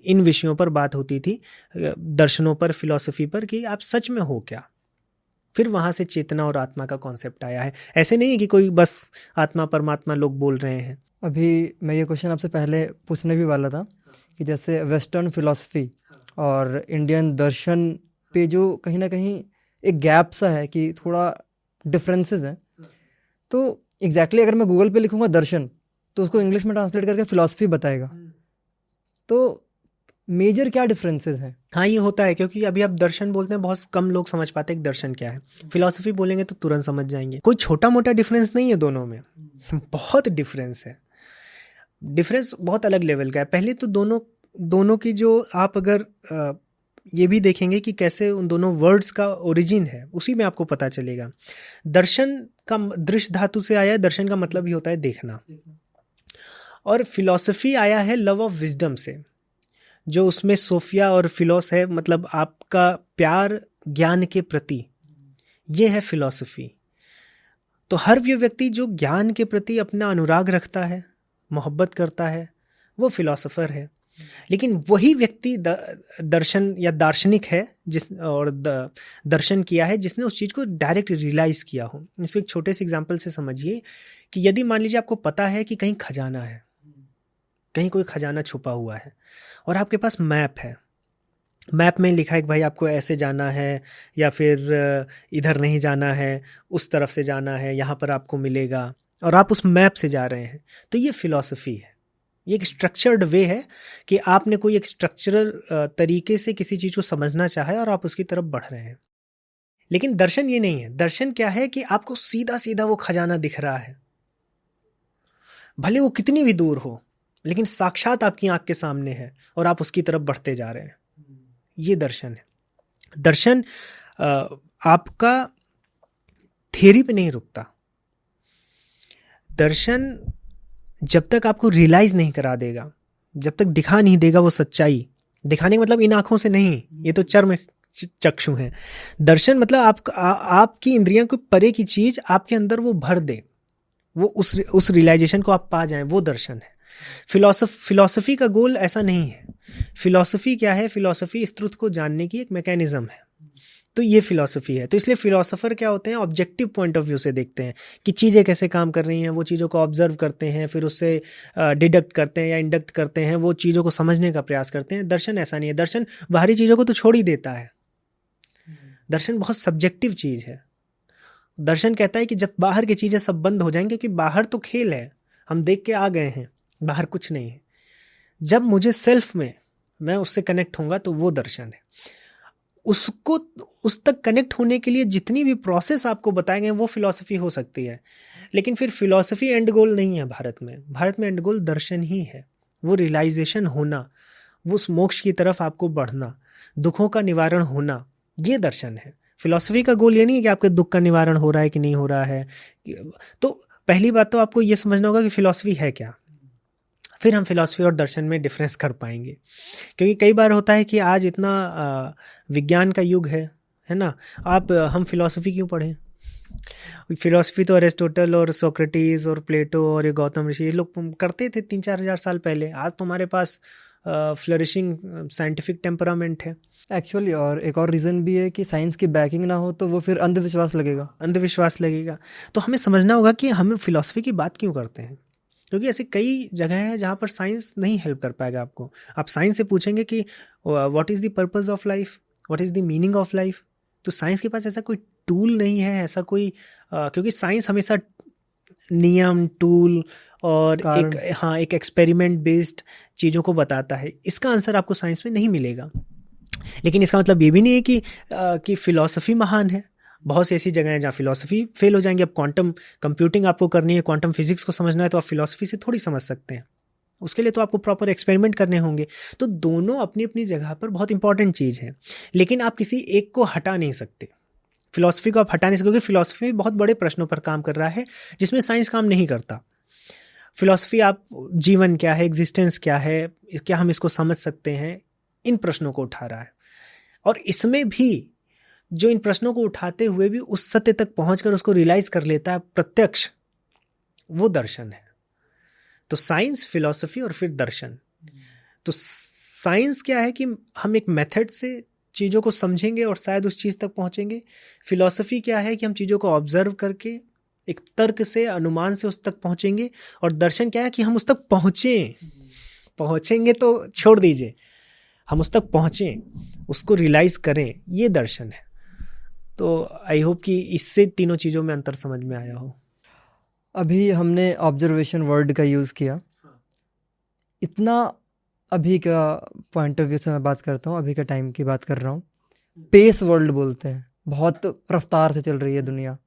[SPEAKER 3] इन विषयों पर बात होती थी, दर्शनों पर, फिलॉसफी पर, कि आप सच में हो क्या। फिर वहाँ से चेतना और आत्मा का कॉन्सेप्ट आया है। ऐसे नहीं है कि कोई बस आत्मा परमात्मा लोग बोल रहे हैं।
[SPEAKER 1] अभी मैं ये क्वेश्चन आपसे पहले पूछने भी वाला था कि जैसे वेस्टर्न फिलॉसफी और इंडियन दर्शन पे जो कहीं ना कहीं एक गैप सा है, कि थोड़ा डिफरेंसेस हैं। तो एग्जैक्टली अगर मैं गूगल पे लिखूंगा दर्शन, तो उसको इंग्लिश में ट्रांसलेट करके फिलॉसफी बताएगा। तो मेजर क्या डिफरेंसेस हैं?
[SPEAKER 3] हाँ, ये होता है, क्योंकि अभी आप दर्शन बोलते हैं, बहुत कम लोग समझ पाते हैं कि दर्शन क्या है। फिलॉसफी बोलेंगे तो तुरंत समझ जाएंगे। कोई छोटा मोटा डिफरेंस नहीं है दोनों में, बहुत डिफरेंस है। डिफरेंस बहुत अलग लेवल का है। पहले तो दोनों की जो आप अगर ये भी देखेंगे कि कैसे उन दोनों वर्ड्स का ओरिजिन है, उसी में आपको पता चलेगा। दर्शन का दृश्य धातु से आया है, दर्शन का मतलब ही होता है देखना। और फिलॉसफी आया है लव ऑफ विजडम से, जो उसमें सोफिया और फिलोस है, मतलब आपका प्यार ज्ञान के प्रति, ये है फिलॉसफी। तो हर व्यक्ति जो ज्ञान के प्रति अपना अनुराग रखता है, मोहब्बत करता है, वो फिलॉसफर है। लेकिन वही व्यक्ति दर्शन या दार्शनिक है और दर्शन किया है जिसने उस चीज़ को डायरेक्ट रियलाइज किया हो। इसको एक छोटे से एग्जांपल से समझिए कि यदि मान लीजिए आपको पता है कि कहीं खजाना है, कहीं कोई खजाना छुपा हुआ है, और आपके पास मैप है, मैप में लिखा है कि भाई आपको ऐसे जाना है, या फिर इधर नहीं जाना है, उस तरफ से जाना है, यहाँ पर आपको मिलेगा, और आप उस मैप से जा रहे हैं। तो ये फिलॉसफी है। ये एक स्ट्रक्चर्ड वे है कि आपने कोई एक स्ट्रक्चरल तरीके से किसी चीज़ को समझना चाहा है और आप उसकी तरफ बढ़ रहे हैं। लेकिन दर्शन ये नहीं है। दर्शन क्या है कि आपको सीधा सीधा वो खजाना दिख रहा है, भले वो कितनी भी दूर हो, लेकिन साक्षात आपकी आंख के सामने है और आप उसकी तरफ बढ़ते जा रहे हैं। ये दर्शन है। दर्शन आपका थियरी पे नहीं रुकता। दर्शन जब तक आपको रियलाइज नहीं करा देगा, जब तक दिखा नहीं देगा वो सच्चाई, दिखाने का मतलब इन आंखों से नहीं, ये तो चर्म चक्षु हैं। दर्शन मतलब आपकी इंद्रियों को परे की चीज आपके अंदर वो भर दे, वो उस रियलाइजेशन को आप पा जाएं, वो दर्शन है। फिलॉसफी का गोल ऐसा नहीं है। फिलॉसफी क्या है? फिलॉसफी इस ट्रुथ को जानने की एक मैकेनिज्म है। तो ये फिलॉसफी है। तो इसलिए फिलॉसफर क्या होते हैं? ऑब्जेक्टिव पॉइंट ऑफ व्यू से देखते हैं कि चीज़ें कैसे काम कर रही हैं, वो चीज़ों को ऑब्जर्व करते हैं, फिर उससे डिडक्ट करते हैं या इंडक्ट करते हैं, वो चीज़ों को समझने का प्रयास करते हैं। दर्शन ऐसा नहीं है। दर्शन बाहरी चीज़ों को तो छोड़ ही देता है। दर्शन बहुत सब्जेक्टिव चीज़ है। दर्शन कहता है कि जब बाहर की चीज़ें सब बंद हो जाएंगी, क्योंकि बाहर तो खेल है, हम देख के आ गए हैं, बाहर कुछ नहीं है। जब मुझे सेल्फ में मैं उससे कनेक्ट होऊंगा तो वो दर्शन है। उसको उस तक कनेक्ट होने के लिए जितनी भी प्रोसेस आपको बताए गए वो फिलॉसफी हो सकती है। लेकिन फिर फिलॉसफी एंड गोल नहीं है भारत में एंड गोल दर्शन ही है, वो रियलाइजेशन होना, वो उस मोक्ष की तरफ आपको बढ़ना, दुखों का निवारण होना, ये दर्शन है। फिलॉसफी का गोल ये नहीं है कि आपके दुख का निवारण हो रहा है कि नहीं हो रहा है। तो पहली बात तो आपको ये समझना होगा कि फिलॉसफी है क्या, फिर हम फिलॉसफी और दर्शन में डिफरेंस कर पाएंगे। क्योंकि कई बार होता है कि आज इतना विज्ञान का युग है ना, हम फिलॉसफी क्यों पढ़ें? फिलॉसफी तो अरिस्टोटल और सोक्रेटिस और प्लेटो और ये गौतम ऋषि ये लोग करते थे 3-4 हज़ार साल पहले। आज तो हमारे पास फ्लरिशिंग साइंटिफिक टेम्परामेंट है
[SPEAKER 1] एक्चुअली। और एक और रीज़न भी है कि साइंस की बैकिंग ना हो तो वो फिर अंधविश्वास लगेगा। तो हमें समझना होगा कि हम फिलॉसफी की बात क्यों करते हैं, क्योंकि ऐसी कई जगह हैं जहाँ पर साइंस नहीं हेल्प कर पाएगा आपको। आप साइंस से पूछेंगे कि what is the purpose of life, what is the meaning of life, तो साइंस के पास ऐसा कोई टूल नहीं है, ऐसा कोई क्योंकि साइंस हमेशा नियम, टूल और एक एक्सपेरिमेंट बेस्ड चीज़ों को बताता है। इसका आंसर आपको साइंस में नहीं मिलेगा। लेकिन इसका मतलब ये भी नहीं है कि फिलॉसफी महान है। बहुत सी ऐसी जगह हैं जहाँ फिलॉसफी फेल हो जाएंगी। अब क्वांटम कंप्यूटिंग आपको करनी है, क्वांटम फिजिक्स को समझना है, तो आप फिलॉसफी से थोड़ी समझ सकते हैं। उसके लिए तो आपको प्रॉपर एक्सपेरिमेंट करने होंगे। तो दोनों अपनी अपनी जगह पर बहुत इंपॉर्टेंट चीज़ है, लेकिन आप किसी एक को हटा नहीं सकते। फिलॉसफी को आप हटा नहीं सकते, क्योंकि फिलॉसफी बहुत बड़े प्रश्नों पर काम कर रहा है जिसमें साइंस काम नहीं करता। फिलॉसफी आप जीवन क्या है, एग्जिस्टेंस क्या है, क्या हम इसको समझ सकते हैं, इन प्रश्नों को उठा रहा है। और इसमें भी जो इन प्रश्नों को उठाते हुए भी उस सत्य तक पहुंचकर उसको रियलाइज कर लेता है प्रत्यक्ष, वो दर्शन है। तो साइंस, फिलॉसफी और फिर दर्शन। तो साइंस क्या है कि हम एक मेथड से चीज़ों को समझेंगे और शायद उस चीज़ तक पहुंचेंगे। फिलॉसफी क्या है कि हम चीज़ों को ऑब्जर्व करके एक तर्क से, अनुमान से उस तक पहुंचेंगे। और दर्शन क्या है कि हम उस तक पहुंचेंगे तो छोड़ दीजिए, हम उस तक पहुंचें, उसको रियलाइज करें, ये दर्शन है। तो आई होप कि इससे तीनों चीज़ों में अंतर समझ में आया हो। अभी हमने ऑब्जर्वेशन वर्ड का यूज़ किया, इतना अभी का पॉइंट ऑफ व्यू से मैं बात करता हूँ, अभी का टाइम की बात कर रहा हूँ। पेस वर्ल्ड बोलते हैं, बहुत रफ्तार से चल रही है दुनिया।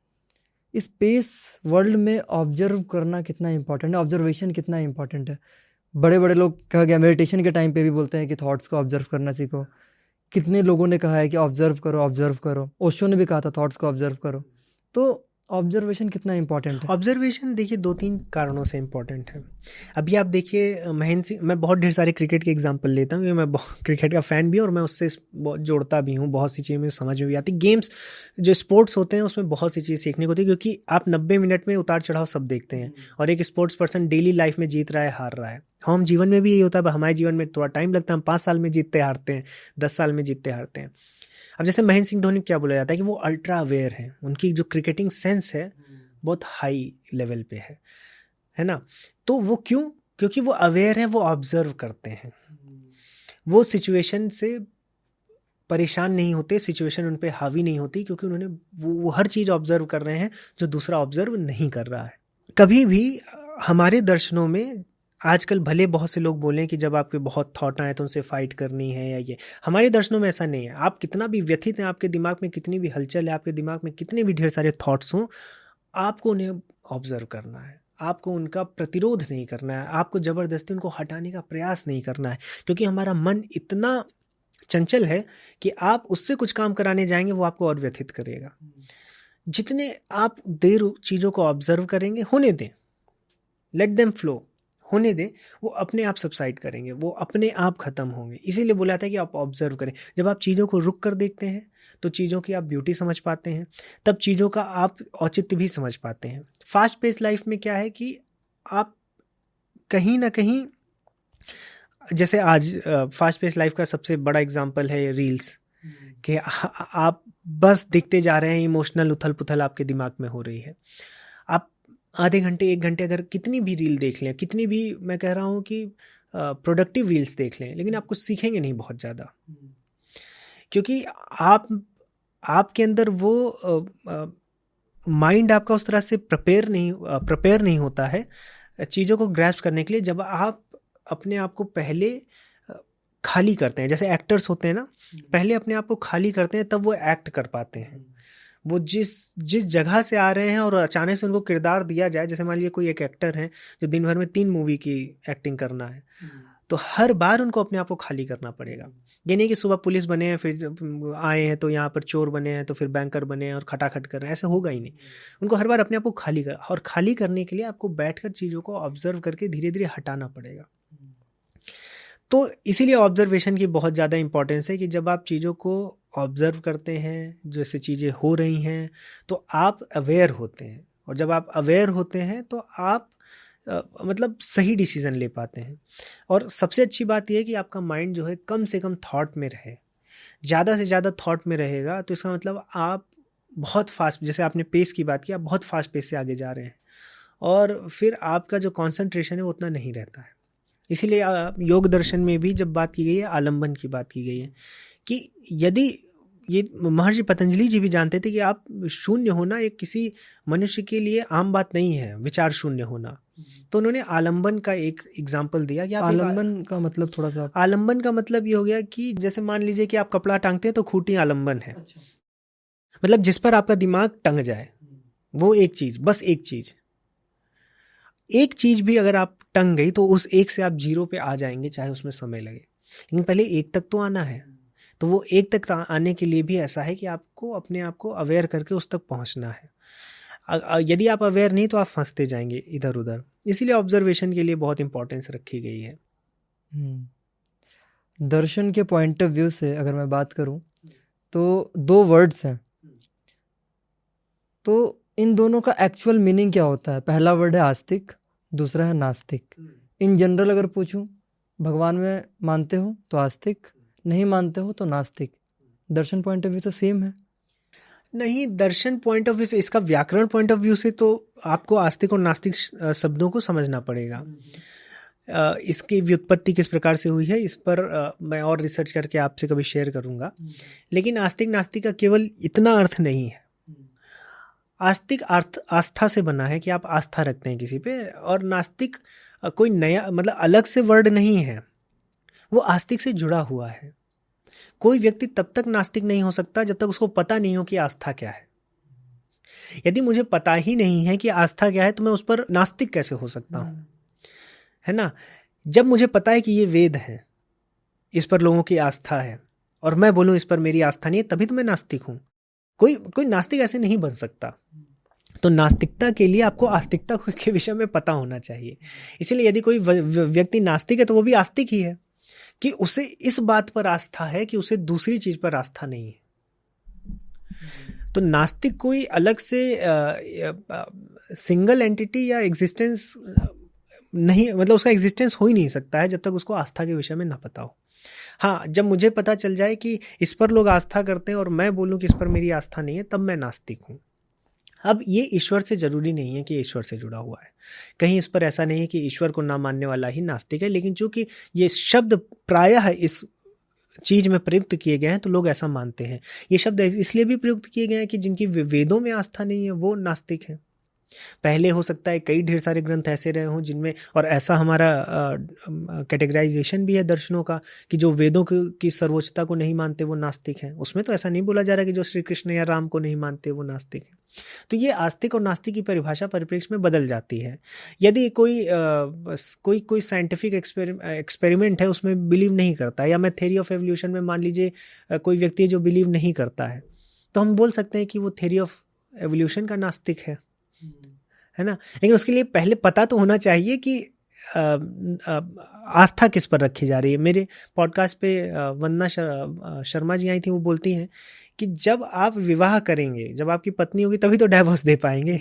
[SPEAKER 1] इस पेस वर्ल्ड में ऑब्जर्व करना कितना इंपॉर्टेंट है, ऑब्जर्वेशन कितना इंपॉर्टेंट है। बड़े बड़े लोग कहा गया, मेडिटेशन के टाइम पे भी बोलते हैं कि थॉट्स को ऑब्जर्व करना सीखो। कितने लोगों ने कहा है कि ऑब्जर्व करो। ओशो ने भी कहा था थॉट्स को ऑब्जर्व करो। तो ऑब्जर्वेशन कितना इंपॉर्टेंट है?
[SPEAKER 3] ऑब्जर्वेशन देखिए 2-3 कारणों से इंपॉर्टेंट है। अभी आप देखिए महेंद्र सिंह, मैं बहुत ढेर सारे क्रिकेट के एग्जांपल लेता हूँ, क्योंकि मैं क्रिकेट का फ़ैन भी हूँ और मैं उससे जोड़ता भी हूँ। बहुत सी चीज़ें मुझे समझ में भी आती। गेम्स जो स्पोर्ट्स होते हैं उसमें बहुत सी चीज़ सीखने को होती है, क्योंकि आप 90 मिनट में उतार चढ़ाव सब देखते हैं। और एक स्पोर्ट्स पर्सन डेली लाइफ में जीत रहा है, हार रहा है। हम जीवन में भी यही होता है, हमारे जीवन में थोड़ा टाइम लगता है। हम 5 साल में जीतते हारते हैं, 10 साल में जीतते हारते हैं। अब जैसे महेंद्र सिंह धोनी क्या बोला जाता है कि वो अल्ट्रा अवेयर हैं, उनकी जो क्रिकेटिंग सेंस है बहुत हाई लेवल पे है ना। तो वो क्यों? क्योंकि वो अवेयर है, वो ऑब्जर्व करते हैं, वो सिचुएशन से परेशान नहीं होते, सिचुएशन उन पे हावी नहीं होती, क्योंकि उन्होंने वो हर चीज़ ऑब्जर्व कर रहे हैं जो दूसरा ऑब्जर्व नहीं कर रहा है। कभी भी हमारे दर्शनों में आजकल भले बहुत से लोग बोलें कि जब आपके बहुत थॉट आए तो उनसे फाइट करनी है या ये, हमारे दर्शनों में ऐसा नहीं है। आप कितना भी व्यथित हैं, आपके दिमाग में कितनी भी हलचल है, आपके दिमाग में कितने भी ढेर सारे थॉट्स हों, आपको उन्हें ऑब्जर्व करना है, आपको उनका प्रतिरोध नहीं करना है, आपको ज़बरदस्ती उनको हटाने का प्रयास नहीं करना है। क्योंकि हमारा मन इतना चंचल है कि आप उससे कुछ काम कराने जाएंगे वो आपको और व्यथित करेगा। जितने आप देर चीज़ों को ऑब्जर्व करेंगे, होने दें, लेट देम फ्लो, होने दें, वो अपने आप सबसाइड करेंगे, वो अपने आप ख़त्म होंगे। इसीलिए बोला था कि आप ऑब्जर्व करें। जब आप चीज़ों को रुक कर देखते हैं तो चीज़ों की आप ब्यूटी समझ पाते हैं, तब चीज़ों का आप औचित्य भी समझ पाते हैं। फास्ट पेस लाइफ में क्या है कि आप कहीं ना कहीं, जैसे आज फास्ट पेस लाइफ का सबसे बड़ा एग्जांपल है रील्स, कि आप बस दिखते जा रहे हैं, इमोशनल उथल पुथल आपके दिमाग में हो रही है। आप आधे घंटे 1 घंटे अगर कितनी भी रील देख लें, कितनी भी, मैं कह रहा हूँ कि प्रोडक्टिव रील्स देख लें, लेकिन आप कुछ सीखेंगे नहीं बहुत ज़्यादा, क्योंकि आपके अंदर वो माइंड आपका उस तरह से प्रिपेयर नहीं होता है चीज़ों को ग्रैस्प करने के लिए। जब आप अपने आप को पहले खाली करते हैं। जैसे एक्टर्स होते हैं ना, पहले अपने आप को खाली करते हैं तब वो एक्ट कर पाते हैं। वो जिस जगह से आ रहे हैं और अचानक से उनको किरदार दिया जाए, जैसे मान लीजिए कोई एक एक्टर है जो दिन भर में 3 मूवी की एक्टिंग करना है, तो हर बार उनको अपने आप को खाली करना पड़ेगा। ये नहीं कि सुबह पुलिस बने हैं, फिर जब आए हैं तो यहाँ पर चोर बने हैं, तो फिर बैंकर बने हैं और खटाखट कर रहे हैं, ऐसे होगा ही नहीं। उनको हर बार अपने आप को खाली कर, और खाली करने के लिए आपको बैठकर चीज़ों को ऑब्जर्व करके धीरे धीरे हटाना पड़ेगा। तो इसीलिए ऑब्जर्वेशन की बहुत ज़्यादा इंपॉर्टेंस है कि जब आप चीज़ों को ऑब्जर्व करते हैं, जैसे चीज़ें हो रही हैं, तो आप अवेयर होते हैं, और जब आप अवेयर होते हैं तो आप मतलब सही डिसीज़न ले पाते हैं। और सबसे अच्छी बात यह है कि आपका माइंड जो है कम से कम थॉट में रहे। ज़्यादा से ज़्यादा थॉट में रहेगा तो इसका मतलब आप बहुत फास्ट, जैसे आपने पेस की बात की, आप बहुत फास्ट पेस से आगे जा रहे हैं, और फिर आपका जो कॉन्सेंट्रेशन है वो उतना नहीं रहता है। इसीलिए योग दर्शन में भी जब बात की गई है, आलंबन की बात की गई है कि यदि ये महर्षि पतंजलि जी भी जानते थे कि आप शून्य होना एक किसी मनुष्य के लिए आम बात नहीं है, विचार शून्य होना, तो उन्होंने आलंबन का एक एग्जाम्पल दिया कि आप
[SPEAKER 1] आलंबन का मतलब थोड़ा सा,
[SPEAKER 3] आलंबन का मतलब ये हो गया कि जैसे मान लीजिए कि आप कपड़ा टांगते हैं तो खूंटी आलंबन है।
[SPEAKER 1] अच्छा।
[SPEAKER 3] मतलब जिस पर आपका दिमाग टंग जाए, वो एक चीज, बस एक चीज भी अगर आप टंग गई तो उस एक से आप 0 पे आ जाएंगे, चाहे उसमें समय लगे, लेकिन पहले 1 तक तो आना है। तो वो 1 तक आने के लिए भी ऐसा है कि आपको अपने आप को अवेयर करके उस तक पहुंचना है। यदि आप अवेयर नहीं तो आप फंसते जाएंगे इधर उधर। इसीलिए ऑब्जर्वेशन के लिए बहुत इंपॉर्टेंस रखी गई है।
[SPEAKER 1] दर्शन के पॉइंट ऑफ व्यू से अगर मैं बात करूं तो 2 वर्ड्स हैं, तो इन दोनों का एक्चुअल मीनिंग क्या होता है? पहला वर्ड है आस्तिक, दूसरा है नास्तिक। इन जनरल अगर पूछूं, भगवान में मानते हो तो आस्तिक, नहीं मानते हो तो नास्तिक। दर्शन पॉइंट ऑफ व्यू से सेम है?
[SPEAKER 3] नहीं, दर्शन पॉइंट ऑफ व्यू से, इसका व्याकरण पॉइंट ऑफ व्यू से तो आपको आस्तिक और नास्तिक शब्दों को समझना पड़ेगा। इसकी व्युत्पत्ति किस प्रकार से हुई है इस पर मैं और रिसर्च करके आपसे कभी शेयर करूंगा। लेकिन आस्तिक नास्तिक का केवल इतना अर्थ नहीं है। आस्तिक अर्थ आस्था से बना है कि आप आस्था रखते हैं किसी पे, और नास्तिक कोई नया मतलब अलग से वर्ड नहीं है, वो आस्तिक से जुड़ा हुआ है। कोई व्यक्ति तब तक नास्तिक नहीं हो सकता जब तक उसको पता नहीं हो कि आस्था क्या है। यदि मुझे पता ही नहीं है कि आस्था क्या है तो मैं उस पर नास्तिक कैसे हो सकता हूँ, है ना। जब मुझे पता है कि ये वेद है, इस पर लोगों की आस्था है, और मैं बोलूँ इस पर मेरी आस्था नहीं है, तभी तो मैं नास्तिक हूँ। कोई नास्तिक ऐसे नहीं बन सकता। तो नास्तिकता के लिए आपको आस्तिकता के विषय में पता होना चाहिए। इसीलिए यदि कोई व्यक्ति नास्तिक है तो वो भी आस्तिक ही है, कि उसे इस बात पर आस्था है कि उसे दूसरी चीज पर आस्था नहीं है। तो नास्तिक कोई अलग से सिंगल एंटिटी या एग्जिस्टेंस नहीं, मतलब उसका एग्जिस्टेंस हो ही नहीं सकता है जब तक उसको आस्था के विषय में ना पता हो। हाँ, जब मुझे पता चल जाए कि इस पर लोग आस्था करते हैं और मैं बोलूँ कि इस पर मेरी आस्था नहीं है, तब मैं नास्तिक हूँ। अब ये ईश्वर से जरूरी नहीं है कि ईश्वर से जुड़ा हुआ है। कहीं इस पर ऐसा नहीं है कि ईश्वर को ना मानने वाला ही नास्तिक है, लेकिन चूंकि ये शब्द प्रायः इस चीज में प्रयुक्त किए गए हैं तो लोग ऐसा मानते हैं। ये शब्द इसलिए भी प्रयुक्त किए गए हैं कि जिनकी वेदों में आस्था नहीं है वो नास्तिक है। पहले हो सकता है कई ढेर सारे ग्रंथ ऐसे रहे हों जिनमें, और ऐसा हमारा कैटेगराइजेशन भी है दर्शनों का, कि जो वेदों की सर्वोच्चता को नहीं मानते वो नास्तिक हैं। उसमें तो ऐसा नहीं बोला जा रहा कि जो श्री कृष्ण या राम को नहीं मानते वो नास्तिक हैं। तो ये आस्तिक और नास्तिक की परिभाषा परिप्रेक्ष्य में बदल जाती है। यदि कोई साइंटिफिक एक्सपेरिमेंट है उसमें बिलीव नहीं करता, या मैं थ्योरी ऑफ एवोल्यूशन में मान लीजिए कोई व्यक्ति है जो बिलीव नहीं करता है, तो हम बोल सकते हैं कि वो थ्योरी ऑफ एवोल्यूशन का नास्तिक है ना। लेकिन उसके लिए पहले पता तो होना चाहिए कि आस्था किस पर रखी जा रही है। मेरे पॉडकास्ट पे वंदना शर्मा जी आई थी, वो बोलती हैं कि जब आप विवाह करेंगे, जब आपकी पत्नी होगी तभी तो डाइवोर्स दे पाएंगे,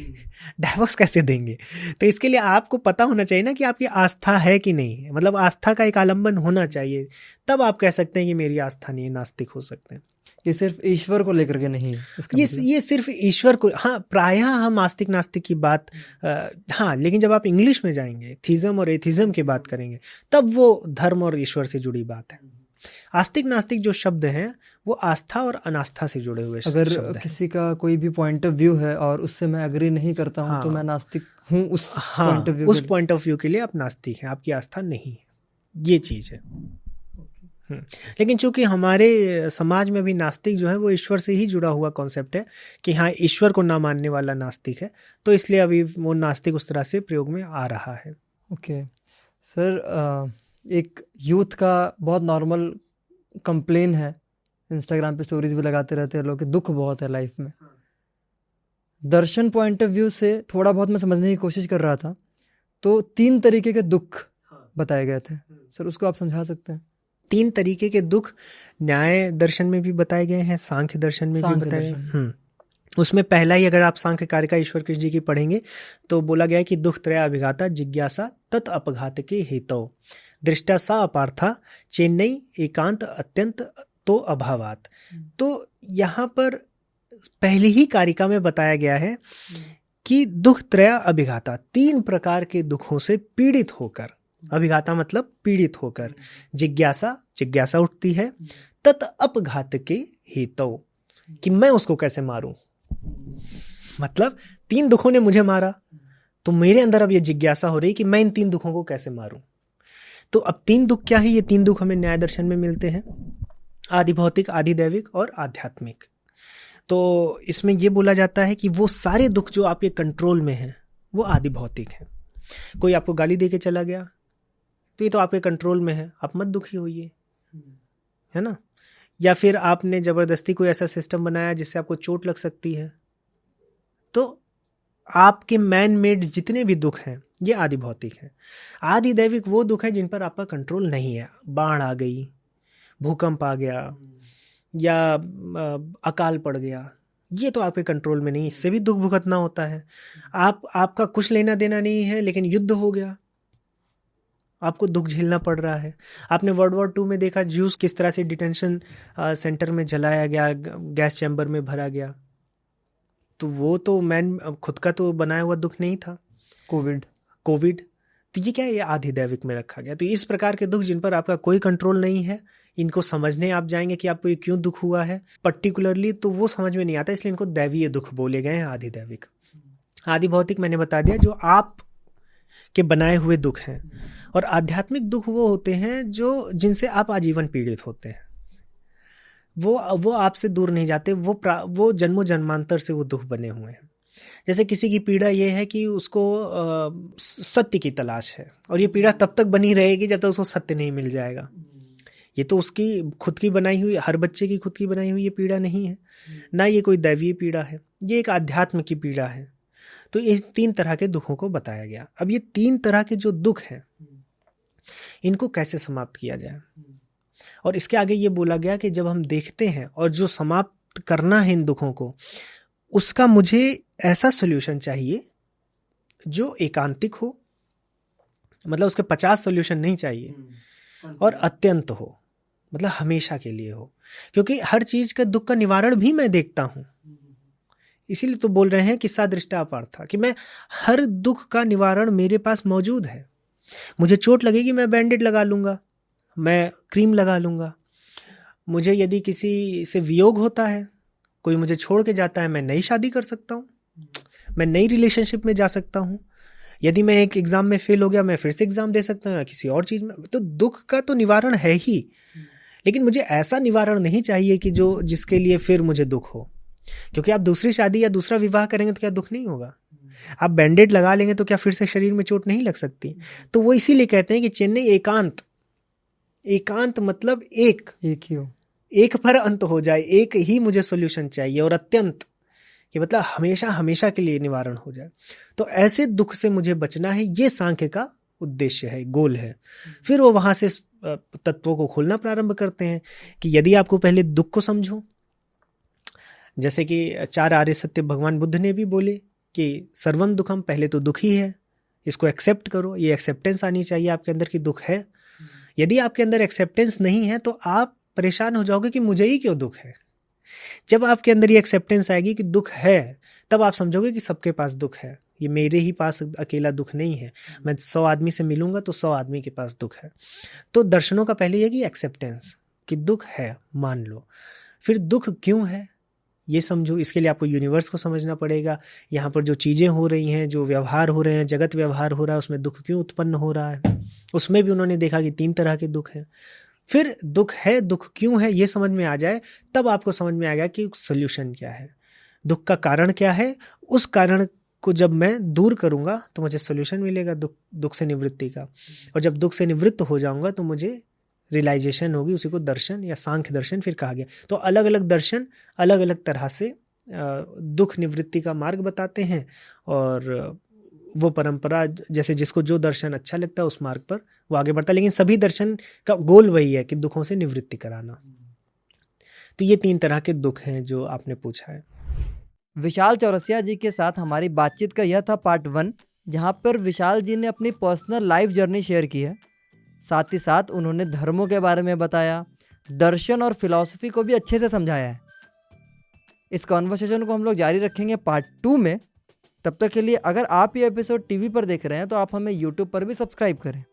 [SPEAKER 3] डाइवोर्स कैसे देंगे। तो इसके लिए आपको पता होना चाहिए ना कि आपकी आस्था है कि नहीं, मतलब आस्था का एक आलंबन होना चाहिए, तब आप कह सकते हैं कि मेरी आस्था नहीं है, नास्तिक हो सकते हैं।
[SPEAKER 1] ये सिर्फ ईश्वर को लेकर के नहीं है
[SPEAKER 3] ये सिर्फ ईश्वर को, हाँ प्रायः हम आस्तिक नास्तिक की बात, हाँ, लेकिन जब आप इंग्लिश में जाएंगे, थीज्म और एथिज्म की बात करेंगे, तब वो धर्म और ईश्वर से जुड़ी बात है। आस्तिक नास्तिक जो शब्द हैं वो आस्था और अनास्था से जुड़े हुए शब्द हैं।
[SPEAKER 1] अगर किसी का कोई भी पॉइंट ऑफ व्यू है और उससे मैं एग्री नहीं करता हूँ, तो मैं नास्तिक हूँ उस पॉइंट ऑफ व्यू
[SPEAKER 3] के लिए आप नास्तिक हैं, आपकी आस्था नहीं है, ये चीज है। लेकिन चूंकि हमारे समाज में भी नास्तिक जो है वो ईश्वर से ही जुड़ा हुआ कॉन्सेप्ट है कि हाँ ईश्वर को ना मानने वाला नास्तिक है, तो इसलिए अभी वो नास्तिक उस तरह से प्रयोग में आ रहा है।
[SPEAKER 1] ओके सर, एक यूथ का बहुत नॉर्मल कंप्लेन है, इंस्टाग्राम पे स्टोरीज भी लगाते रहते हैं लोग कि दुख बहुत है लाइफ में। दर्शन पॉइंट ऑफ व्यू से थोड़ा बहुत मैं समझने की कोशिश कर रहा था, तो 3 तरीके के दुख बताए गए थे सर, उसको आप समझा सकते हैं?
[SPEAKER 3] 3 तरीके के दुख न्याय दर्शन में भी बताए गए हैं, सांख्य दर्शन में भी बताए गए। उसमें पहला ही अगर आप सांख्य कारिका ईश्वर कृष्ण जी की पढ़ेंगे तो बोला गया है कि दुख त्रय अभिघाता जिज्ञासा तत् अपघात के हेतु दृष्टा सा अपार्था चेन्नई एकांत अत्यंत तो अभावात। तो यहाँ पर पहली ही कारिका में बताया गया है कि दुख त्रय अभिघाता, 3 प्रकार के दुखों से पीड़ित होकर, अभिघाता मतलब पीड़ित होकर, जिज्ञासा उठती है, तत् अपघात के हेतु कि मैं उसको कैसे मारूं, मतलब 3 दुखों ने मुझे मारा तो मेरे अंदर अब ये जिज्ञासा हो रही कि मैं इन 3 दुखों को कैसे मारूं। तो अब 3 दुख क्या है? ये 3 दुख हमें न्याय दर्शन में मिलते हैं, आदि भौतिक, आदि दैविक और आध्यात्मिक। तो इसमें ये बोला जाता है कि वो सारे दुख जो आपके कंट्रोल में हैं वो आदि भौतिक हैं। कोई आपको गाली दे के चला गया तो ये तो आपके कंट्रोल में है, आप मत दुखी होइए, है ना। या फिर आपने जबरदस्ती कोई ऐसा सिस्टम बनाया जिससे आपको चोट लग सकती है, तो आपके मैन मेड जितने भी दुख हैं ये आदि भौतिक हैं। आदि दैविक वो दुख है जिन पर आपका कंट्रोल नहीं है, बाढ़ आ गई, भूकंप आ गया या अकाल पड़ गया, ये तो आपके कंट्रोल में नहीं, इससे भी दुख भुगतना होता है। आपका कुछ लेना देना नहीं है लेकिन युद्ध हो गया, आपको दुख झेलना पड़ रहा है। आपने वर्ल्ड वॉर 2 में देखा ज्यूस किस तरह से डिटेंशन सेंटर में जलाया गया, गैस चैम्बर में भरा गया, तो वो तो मैन खुद का तो बनाया हुआ दुख नहीं था। कोविड तो ये क्या है, ये आधि दैविक में रखा गया। तो इस प्रकार के दुख जिन पर आपका कोई कंट्रोल नहीं है, इनको समझने आप जाएंगे कि आपको ये क्यों दुख हुआ है पर्टिकुलरली, तो वो समझ में नहीं आता, इसलिए इनको दैवीय दुख बोले गए हैं, आधि दैविक। आदि भौतिक मैंने बता दिया जो आप के बनाए हुए दुख हैं, और आध्यात्मिक दुख वो होते हैं जो जिनसे आप आजीवन पीड़ित होते हैं, वो आपसे दूर नहीं जाते, वो जन्मों जन्मांतर से वो दुख बने हुए हैं। जैसे किसी की पीड़ा ये है कि उसको सत्य की तलाश है, और ये पीड़ा तब तक बनी रहेगी जब तक उसको सत्य नहीं मिल जाएगा। ये तो उसकी खुद की बनाई हुई, हर बच्चे की खुद की बनाई हुई ये पीड़ा नहीं है, ना ये कोई दैवीय पीड़ा है, ये एक आध्यात्म की पीड़ा है। तो इस 3 तरह के दुखों को बताया गया। अब ये 3 तरह के जो दुख हैं इनको कैसे समाप्त किया जाए, और इसके आगे ये बोला गया कि जब हम देखते हैं और जो समाप्त करना है इन दुखों को, उसका मुझे ऐसा सॉल्यूशन चाहिए जो एकांतिक हो, मतलब उसके 50 सॉल्यूशन नहीं चाहिए, और अत्यंत हो, मतलब हमेशा के लिए हो, क्योंकि हर चीज का दुख का निवारण भी मैं देखता हूं। इसीलिए तो बोल रहे हैं कि सा दृष्टा अपार्था, कि मैं हर दुख का निवारण मेरे पास मौजूद है। मुझे चोट लगेगी मैं बैंडेड लगा लूंगा, मैं क्रीम लगा लूंगा। मुझे यदि किसी से वियोग होता है, कोई मुझे छोड़ के जाता है, मैं नई शादी कर सकता हूँ, मैं नई रिलेशनशिप में जा सकता हूँ। यदि मैं एक एग्जाम में फेल हो गया, मैं फिर से एग्जाम दे सकता हूँ या किसी और चीज में। तो दुख का तो निवारण है ही, लेकिन मुझे ऐसा निवारण नहीं चाहिए कि जो जिसके लिए फिर मुझे दुख हो। क्योंकि आप दूसरी शादी या दूसरा विवाह करेंगे तो क्या दुख नहीं होगा? आप बैंडेड लगा लेंगे तो क्या फिर से शरीर में चोट नहीं लग सकती? तो वो इसीलिए कहते हैं कि चेन्नई एकांत मतलब एक
[SPEAKER 1] ही हो,
[SPEAKER 3] एक पर अंत हो जाए, एक ही मुझे सॉल्यूशन चाहिए, और अत्यंत कि मतलब हमेशा हमेशा के लिए निवारण हो जाए। तो ऐसे दुख से मुझे बचना है, ये सांख्य का उद्देश्य है, गोल है। फिर वो वहां से तत्वों को खोलना प्रारंभ करते हैं कि यदि आपको पहले दुख को समझो, जैसे कि 4 आर्य सत्य भगवान बुद्ध ने भी बोले कि सर्वम दुखम, पहले तो दुख ही है, इसको एक्सेप्ट करो। ये एक्सेप्टेंस आनी चाहिए आपके अंदर कि दुख है। यदि आपके अंदर एक्सेप्टेंस नहीं है तो आप परेशान हो जाओगे कि मुझे ही क्यों दुख है। जब आपके अंदर ये एक्सेप्टेंस आएगी कि दुख है, तब आप समझोगे कि सबके पास दुख है, ये मेरे ही पास अकेला दुख नहीं है। मैं 100 आदमी से मिलूंगा तो 100 आदमी के पास दुख है। तो दर्शनों का पहले ये कि एक्सेप्टेंस, कि दुख है, मान लो। फिर दुख क्यों है ये समझो। इसके लिए आपको यूनिवर्स को समझना पड़ेगा। यहाँ पर जो चीज़ें हो रही हैं, जो व्यवहार हो रहे हैं, जगत व्यवहार हो रहा है, उसमें दुख क्यों उत्पन्न हो रहा है। उसमें भी उन्होंने देखा कि 3 तरह के दुख हैं। फिर दुख है, दुख क्यों है ये समझ में आ जाए, तब आपको समझ में आएगा कि सोल्यूशन क्या है, दुख का कारण क्या है। उस कारण को जब मैं दूर करूंगा तो मुझे सोल्यूशन मिलेगा दुख से निवृत्ति का। और जब दुख से निवृत्त हो जाऊंगा तो मुझे रियलाइजेशन होगी, उसी को दर्शन या सांख्य दर्शन फिर कहा गया। तो अलग अलग दर्शन अलग अलग तरह से दुख निवृत्ति का मार्ग बताते हैं, और वो परंपरा जैसे जिसको जो दर्शन अच्छा लगता है उस मार्ग पर वो आगे बढ़ता है, लेकिन सभी दर्शन का गोल वही है कि दुखों से निवृत्ति कराना। तो ये 3 तरह के दुख हैं जो आपने पूछा है।
[SPEAKER 1] विशाल चौरसिया जी के साथ हमारी बातचीत का यह था पार्ट 1, जहाँ पर विशाल जी ने अपनी पर्सनल लाइफ जर्नी शेयर की है। साथ ही साथ उन्होंने धर्मों के बारे में बताया, दर्शन और फिलॉसफी को भी अच्छे से समझाया है। इस कॉन्वर्सेशन को हम लोग जारी रखेंगे पार्ट 2 में। तब तक के लिए अगर आप ये एपिसोड टीवी पर देख रहे हैं तो आप हमें यूट्यूब पर भी सब्सक्राइब करें,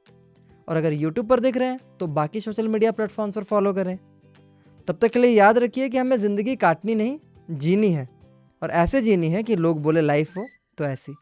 [SPEAKER 1] और अगर यूट्यूब पर देख रहे हैं तो बाकी सोशल मीडिया प्लेटफॉर्म्स पर फॉलो करें। तब तक के लिए याद रखिए कि हमें ज़िंदगी काटनी नहीं, जीनी है, और ऐसे जीनी है कि लोग बोले लाइफ हो तो ऐसी।